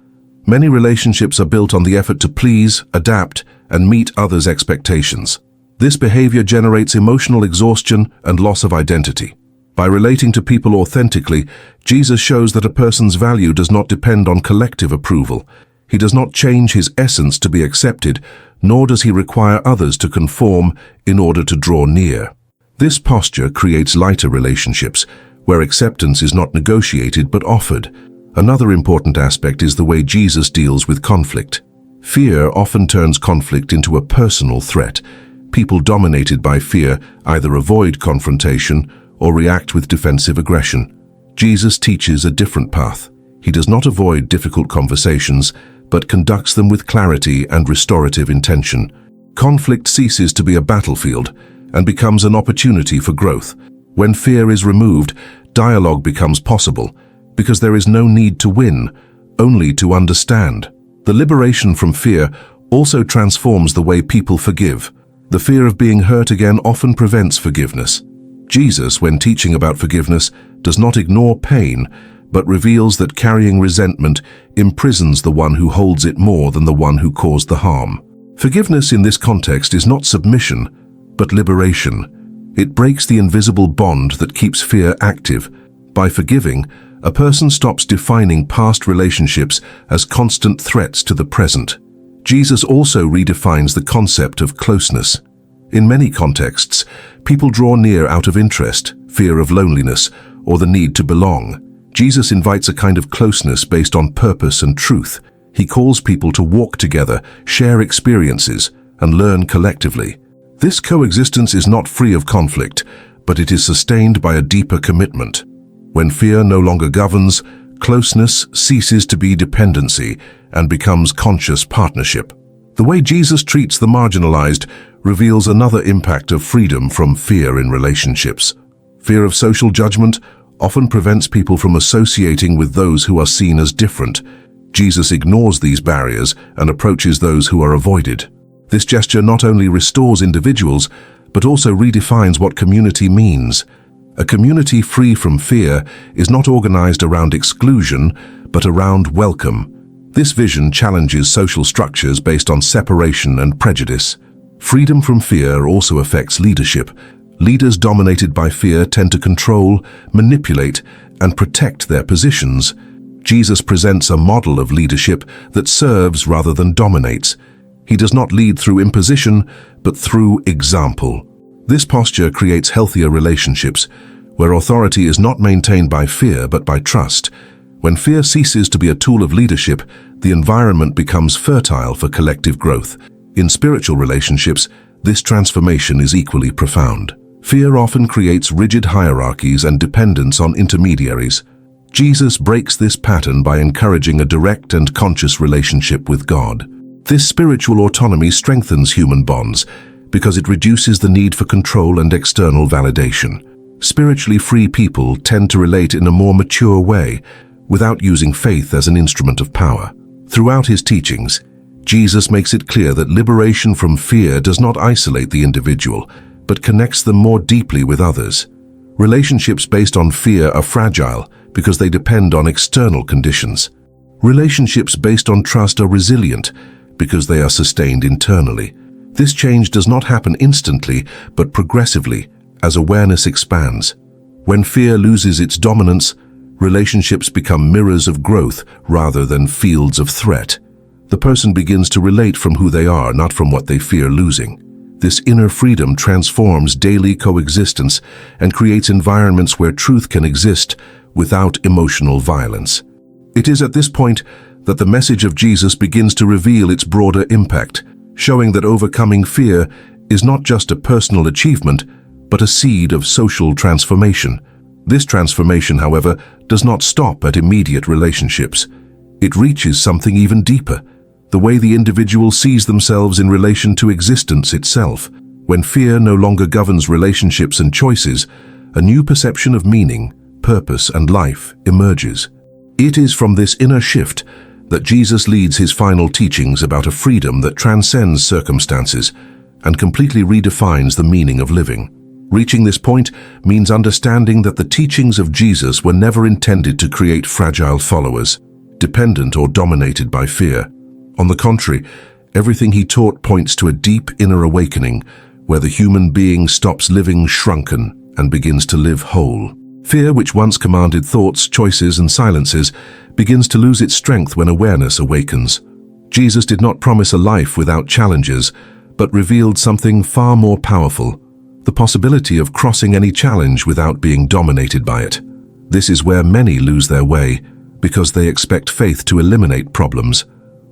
[SPEAKER 1] Many relationships are built on the effort to please, adapt, and meet others' expectations. This behavior generates emotional exhaustion and loss of identity. By relating to people authentically, Jesus shows that a person's value does not depend on collective approval. He does not change his essence to be accepted, nor does he require others to conform in order to draw near. This posture creates lighter relationships, where acceptance is not negotiated but offered. Another important aspect is the way Jesus deals with conflict. Fear often turns conflict into a personal threat. People dominated by fear either avoid confrontation or react with defensive aggression. Jesus teaches a different path. He does not avoid difficult conversations, but conducts them with clarity and restorative intention. Conflict ceases to be a battlefield and becomes an opportunity for growth. When fear is removed, dialogue becomes possible, because there is no need to win, only to understand. The liberation from fear also transforms the way people forgive. The fear of being hurt again often prevents forgiveness. Jesus, when teaching about forgiveness, does not ignore pain, but reveals that carrying resentment imprisons the one who holds it more than the one who caused the harm. Forgiveness in this context is not submission, but liberation. It breaks the invisible bond that keeps fear active. By forgiving, a person stops defining past relationships as constant threats to the present. Jesus also redefines the concept of closeness. In many contexts, people draw near out of interest, fear of loneliness, or the need to belong. Jesus invites a kind of closeness based on purpose and truth. He calls people to walk together, share experiences, and learn collectively. This coexistence is not free of conflict, but it is sustained by a deeper commitment. When fear no longer governs, closeness ceases to be dependency and becomes conscious partnership. The way Jesus treats the marginalized reveals another impact of freedom from fear in relationships. Fear of social judgment often prevents people from associating with those who are seen as different. Jesus ignores these barriers and approaches those who are avoided. This gesture not only restores individuals, but also redefines what community means. A community free from fear is not organized around exclusion, but around welcome. This vision challenges social structures based on separation and prejudice. Freedom from fear also affects leadership. Leaders dominated by fear tend to control, manipulate, and protect their positions. Jesus presents a model of leadership that serves rather than dominates. He does not lead through imposition, but through example. This posture creates healthier relationships, where authority is not maintained by fear but by trust. When fear ceases to be a tool of leadership, the environment becomes fertile for collective growth. In spiritual relationships, this transformation is equally profound. Fear often creates rigid hierarchies and dependence on intermediaries. Jesus breaks this pattern by encouraging a direct and conscious relationship with God. This spiritual autonomy strengthens human bonds because it reduces the need for control and external validation. Spiritually free people tend to relate in a more mature way, without using faith as an instrument of power. Throughout his teachings, Jesus makes it clear that liberation from fear does not isolate the individual, but connects them more deeply with others. Relationships based on fear are fragile because they depend on external conditions. Relationships based on trust are resilient because they are sustained internally. This change does not happen instantly, but progressively, as awareness expands. When fear loses its dominance, relationships become mirrors of growth rather than fields of threat. The person begins to relate from who they are, not from what they fear losing. This inner freedom transforms daily coexistence and creates environments where truth can exist without emotional violence. It is at this point that the message of Jesus begins to reveal its broader impact, showing that overcoming fear is not just a personal achievement, but a seed of social transformation. This transformation, however, does not stop at immediate relationships. It reaches something even deeper, the way the individual sees themselves in relation to existence itself. When fear no longer governs relationships and choices, a new perception of meaning, purpose, and life emerges. It is from this inner shift that Jesus leads his final teachings about a freedom that transcends circumstances and completely redefines the meaning of living. Reaching this point means understanding that the teachings of Jesus were never intended to create fragile followers, dependent or dominated by fear. On the contrary, everything he taught points to a deep inner awakening where the human being stops living shrunken and begins to live whole. Fear, which once commanded thoughts, choices, and silences, begins to lose its strength when awareness awakens. Jesus did not promise a life without challenges, but revealed something far more powerful: the possibility of crossing any challenge without being dominated by it. This is where many lose their way, because they expect faith to eliminate problems,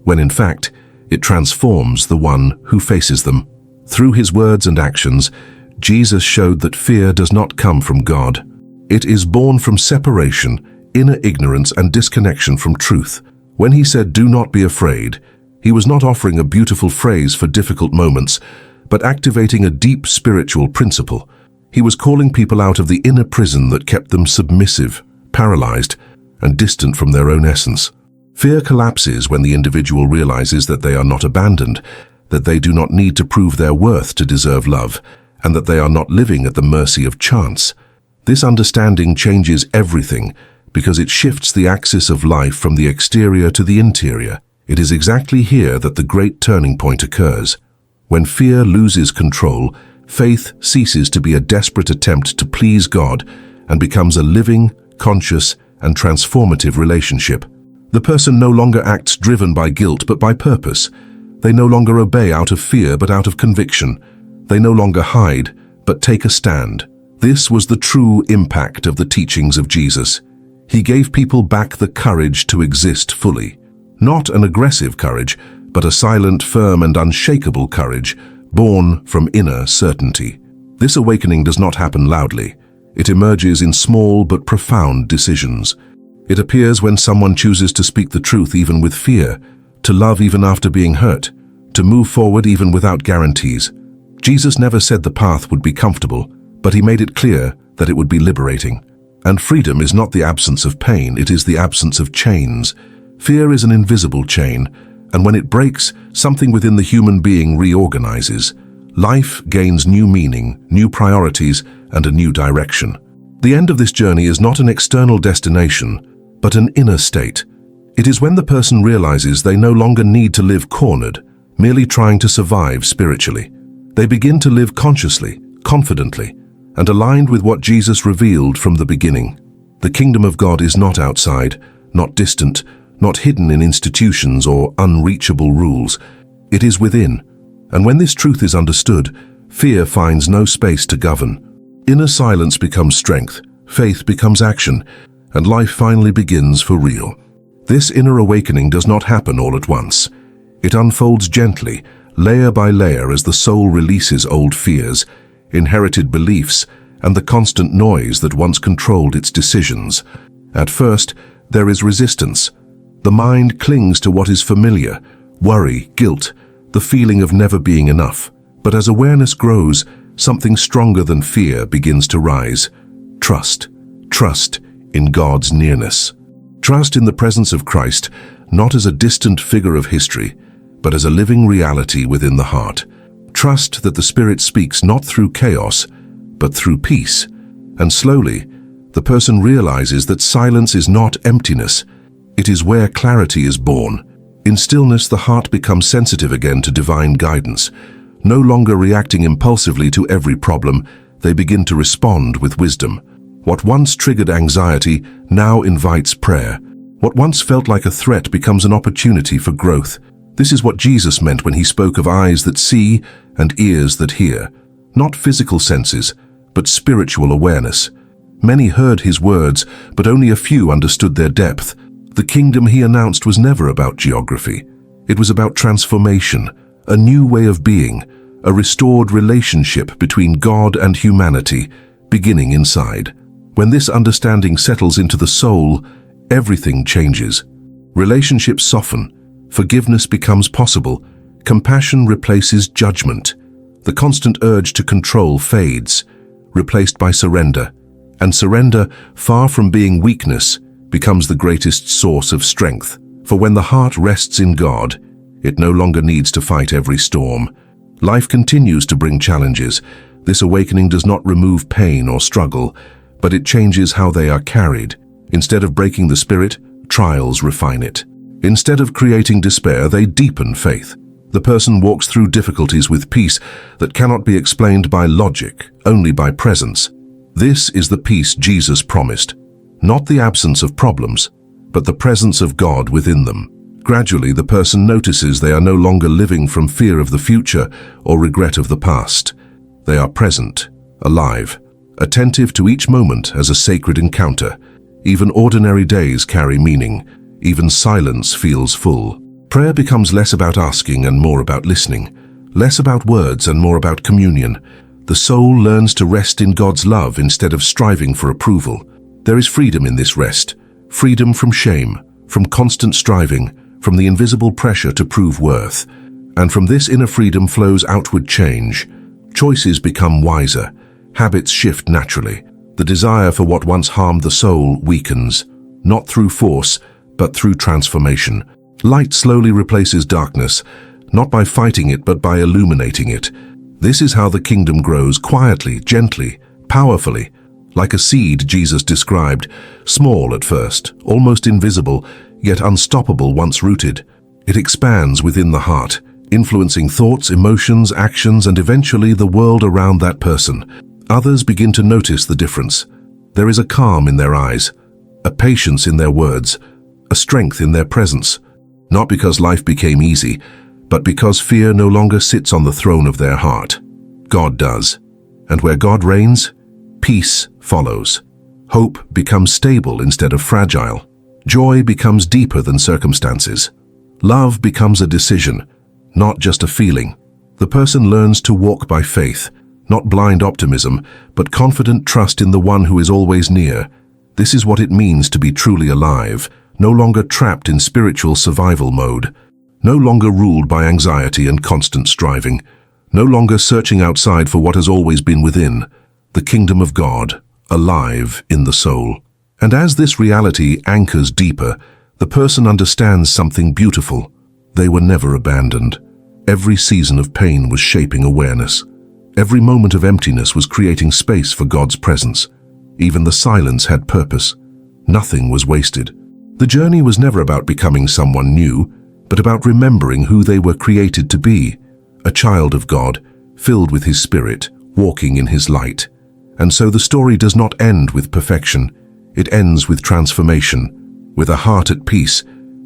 [SPEAKER 1] when in fact, it transforms the one who faces them. Through his words and actions, Jesus showed that fear does not come from God. It is born from separation, inner ignorance, and disconnection from truth. When he said, "Do not be afraid," he was not offering a beautiful phrase for difficult moments, but activating a deep spiritual principle. He was calling people out of the inner prison that kept them submissive, paralyzed, and distant from their own essence. Fear collapses when the individual realizes that they are not abandoned, that they do not need to prove their worth to deserve love, and that they are not living at the mercy of chance. This understanding changes everything because it shifts the axis of life from the exterior to the interior. It is exactly here that the great turning point occurs. When fear loses control, faith ceases to be a desperate attempt to please God and becomes a living, conscious, and transformative relationship. The person no longer acts driven by guilt but by purpose. They no longer obey out of fear but out of conviction. They no longer hide but take a stand. This was the true impact of the teachings of Jesus. He gave people back the courage to exist fully. Not an aggressive courage, but a silent, firm, and unshakable courage, born from inner certainty. This awakening does not happen loudly. It emerges in small but profound decisions. It appears when someone chooses to speak the truth even with fear, to love even after being hurt, to move forward even without guarantees. Jesus never said the path would be comfortable, but he made it clear that it would be liberating. And freedom is not the absence of pain, it is the absence of chains. Fear is an invisible chain, and when it breaks, something within the human being reorganizes. Life gains new meaning, new priorities, and a new direction. The end of this journey is not an external destination, but an inner state. It is when the person realizes they no longer need to live cornered, merely trying to survive spiritually. They begin to live consciously, confidently, and aligned with what Jesus revealed from the beginning. The kingdom of God is not outside, not distant, not hidden in institutions or unreachable rules. It is within. And when this truth is understood, fear finds no space to govern. Inner silence becomes strength, faith becomes action, and life finally begins for real. This inner awakening does not happen all at once. It unfolds gently, layer by layer, as the soul releases old fears, inherited beliefs, and the constant noise that once controlled its decisions. At first, there is resistance. The mind clings to what is familiar, worry, guilt, the feeling of never being enough. But as awareness grows, something stronger than fear begins to rise. Trust. Trust in God's nearness. Trust in the presence of Christ, not as a distant figure of history, but as a living reality within the heart. Trust that the Spirit speaks not through chaos, but through peace. And slowly, the person realizes that silence is not emptiness. It is where clarity is born. In stillness, the heart becomes sensitive again to divine guidance. No longer reacting impulsively to every problem, they begin to respond with wisdom. What once triggered anxiety now invites prayer. What once felt like a threat becomes an opportunity for growth. This is what Jesus meant when he spoke of eyes that see and ears that hear. Not physical senses, but spiritual awareness. Many heard his words, but only a few understood their depth. The kingdom he announced was never about geography. It was about transformation, a new way of being, a restored relationship between God and humanity, beginning inside. When this understanding settles into the soul, everything changes. Relationships soften, forgiveness becomes possible, compassion replaces judgment. The constant urge to control fades, replaced by surrender. And surrender, far from being weakness, becomes the greatest source of strength. For when the heart rests in God, it no longer needs to fight every storm. Life continues to bring challenges. This awakening does not remove pain or struggle, but it changes how they are carried. Instead of breaking the spirit, trials refine it. Instead of creating despair, they deepen faith. The person walks through difficulties with peace that cannot be explained by logic, only by presence. This is the peace Jesus promised. Not the absence of problems, but the presence of God within them. Gradually, the person notices they are no longer living from fear of the future or regret of the past. They are present, alive, attentive to each moment as a sacred encounter. Even ordinary days carry meaning. Even silence feels full. Prayer becomes less about asking and more about listening, less about words and more about communion. The soul learns to rest in God's love instead of striving for approval. There is freedom in this rest, freedom from shame, from constant striving, from the invisible pressure to prove worth. And from this inner freedom flows outward change. Choices become wiser, habits shift naturally. The desire for what once harmed the soul weakens, not through force, but through transformation. Light slowly replaces darkness, not by fighting it, but by illuminating it. This is how the kingdom grows, quietly, gently, powerfully. Like a seed Jesus described, small at first, almost invisible, yet unstoppable once rooted. It expands within the heart, influencing thoughts, emotions, actions, and eventually the world around that person. Others begin to notice the difference. There is a calm in their eyes, a patience in their words, a strength in their presence. Not because life became easy, but because fear no longer sits on the throne of their heart. God does. And where God reigns, peace follows. Hope becomes stable instead of fragile. Joy becomes deeper than circumstances. Love becomes a decision, not just a feeling. The person learns to walk by faith, not blind optimism, but confident trust in the one who is always near. This is what it means to be truly alive, no longer trapped in spiritual survival mode, no longer ruled by anxiety and constant striving, no longer searching outside for what has always been within, the kingdom of God, alive in the soul. And as this reality anchors deeper, the person understands something beautiful. They were never abandoned. Every season of pain was shaping awareness. Every moment of emptiness was creating space for God's presence. Even the silence had purpose. Nothing was wasted. The journey was never about becoming someone new, but about remembering who they were created to be, a child of God, filled with His Spirit, walking in His light. And so the story does not end with perfection. It ends with transformation, with a heart at peace,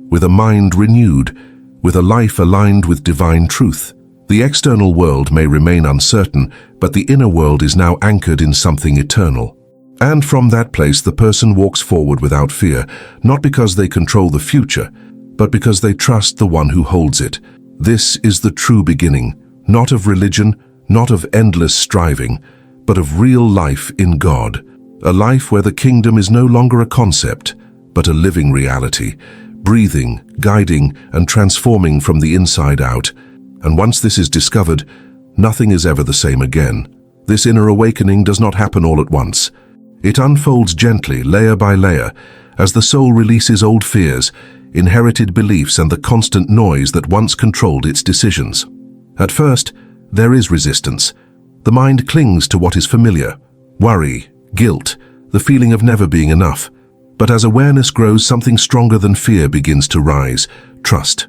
[SPEAKER 1] with a mind renewed, with a life aligned with divine truth. The external world may remain uncertain, but the inner world is now anchored in something eternal. And from that place the person walks forward without fear, not because they control the future, but because they trust the one who holds it. This is the true beginning, not of religion, not of endless striving, but of real life in God. A life where the kingdom is no longer a concept, but a living reality, breathing, guiding, and transforming from the inside out. And once this is discovered, nothing is ever the same again. This inner awakening does not happen all at once. It unfolds gently, layer by layer, as the soul releases old fears, inherited beliefs, and the constant noise that once controlled its decisions. At first, there is resistance. The mind clings to what is familiar: worry, guilt, the feeling of never being enough. But as awareness grows, something stronger than fear begins to rise: trust.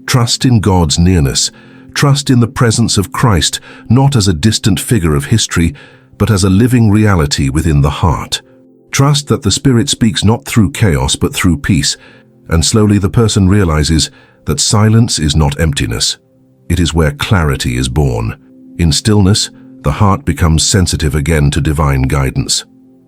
[SPEAKER 1] Trust in God's nearness. Trust in the presence of Christ, not as a distant figure of history, but as a living reality within the heart. Trust that the Spirit speaks not through chaos but through peace, and slowly the person realizes that silence is not emptiness. It is where clarity is born. In stillness, the heart becomes sensitive again to divine guidance.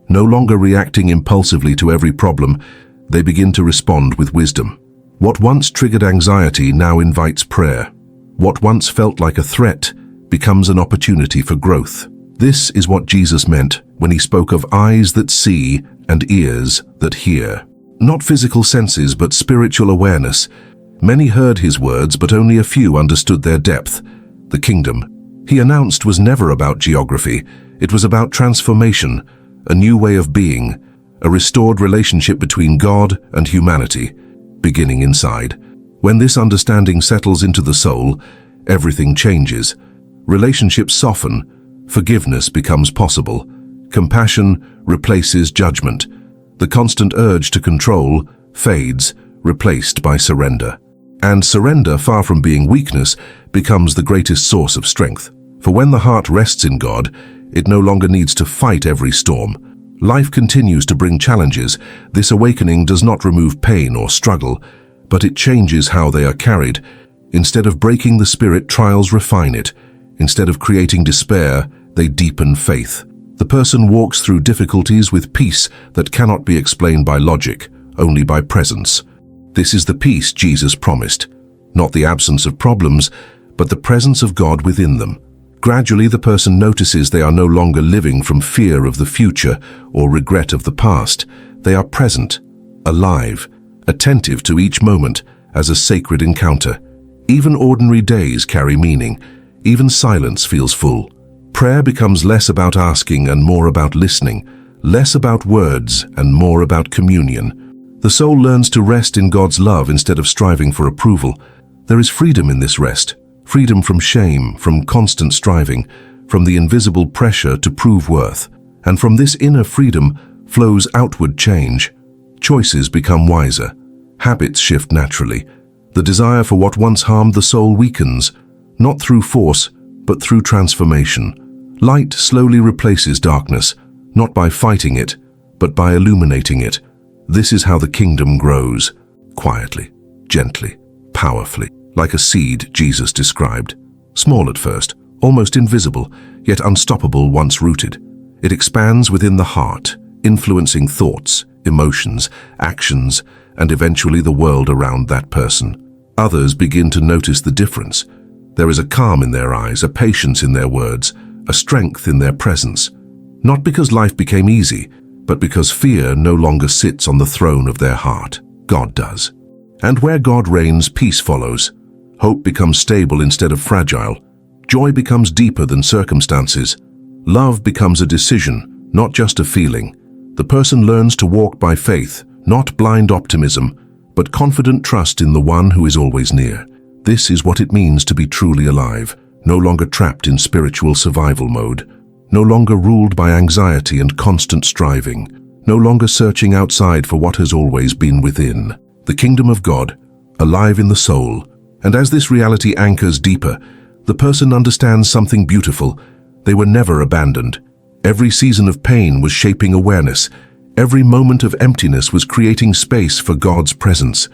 [SPEAKER 1] No longer reacting impulsively to every problem, they begin to respond with wisdom. What once triggered anxiety now invites prayer. What once felt like a threat becomes an opportunity for growth. This is what Jesus meant when he spoke of eyes that see and ears that hear. Not physical senses, but spiritual awareness. Many heard his words, but only a few understood their depth. The kingdom he announced was never about geography. It was about transformation, a new way of being, a restored relationship between God and humanity, beginning inside. When this understanding settles into the soul, everything changes. Relationships soften, forgiveness becomes possible, compassion replaces judgment. The constant urge to control fades, replaced by surrender. And surrender, far from being weakness, becomes the greatest source of strength. For when the heart rests in God, it no longer needs to fight every storm. Life continues to bring challenges. This awakening does not remove pain or struggle, but it changes how they are carried. Instead of breaking the spirit, trials refine it. Instead of creating despair, they deepen faith. The person walks through difficulties with peace that cannot be explained by logic, only by presence. This is the peace Jesus promised, not the absence of problems, but the presence of God within them. Gradually, the person notices they are no longer living from fear of the future or regret of the past. They are present, alive, attentive to each moment as a sacred encounter. Even ordinary days carry meaning. Even silence feels full. Prayer becomes less about asking and more about listening, less about words and more about communion. The soul learns to rest in God's love instead of striving for approval. There is freedom in this rest, freedom from shame, from constant striving, from the invisible pressure to prove worth. And from this inner freedom flows outward change. Choices become wiser. Habits shift naturally. The desire for what once harmed the soul weakens, not through force, but through transformation. Light slowly replaces darkness, not by fighting it, but by illuminating it. This is how the kingdom grows, quietly, gently, powerfully, like a seed Jesus described. Small at first, almost invisible, yet unstoppable once rooted. It expands within the heart, influencing thoughts, emotions, actions, and eventually the world around that person. Others begin to notice the difference. There is a calm in their eyes, a patience in their words, a strength in their presence. Not because life became easy, but because fear no longer sits on the throne of their heart. God does. And where God reigns, peace follows. Hope becomes stable instead of fragile. Joy becomes deeper than circumstances. Love becomes a decision, not just a feeling. The person learns to walk by faith, not blind optimism, but confident trust in the one who is always near. This is what it means to be truly alive, no longer trapped in spiritual survival mode, no longer ruled by anxiety and constant striving, no longer searching outside for what has always been within. The kingdom of God, alive in the soul. And as this reality anchors deeper, the person understands something beautiful. They were never abandoned. Every season of pain was shaping awareness. Every moment of emptiness was creating space for God's presence.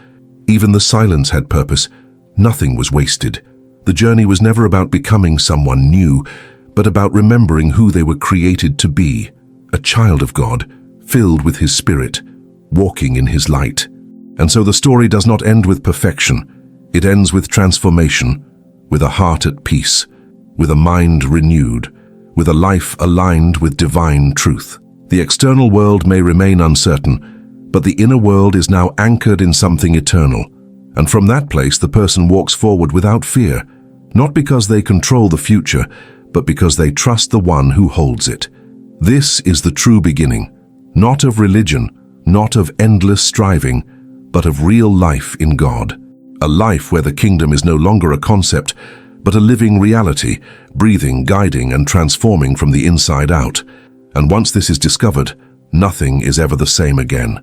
[SPEAKER 1] Even the silence had purpose. Nothing was wasted. The journey was never about becoming someone new, but about remembering who they were created to be, a child of God, filled with His Spirit, walking in His light. And so the story does not end with perfection. It ends with transformation, with a heart at peace, with a mind renewed, with a life aligned with divine truth. The external world may remain uncertain, but the inner world is now anchored in something eternal. And from that place, the person walks forward without fear, not because they control the future, but because they trust the one who holds it. This is the true beginning, not of religion, not of endless striving, but of real life in God. A life where the kingdom is no longer a concept, but a living reality, breathing, guiding, and transforming from the inside out. And once this is discovered, nothing is ever the same again.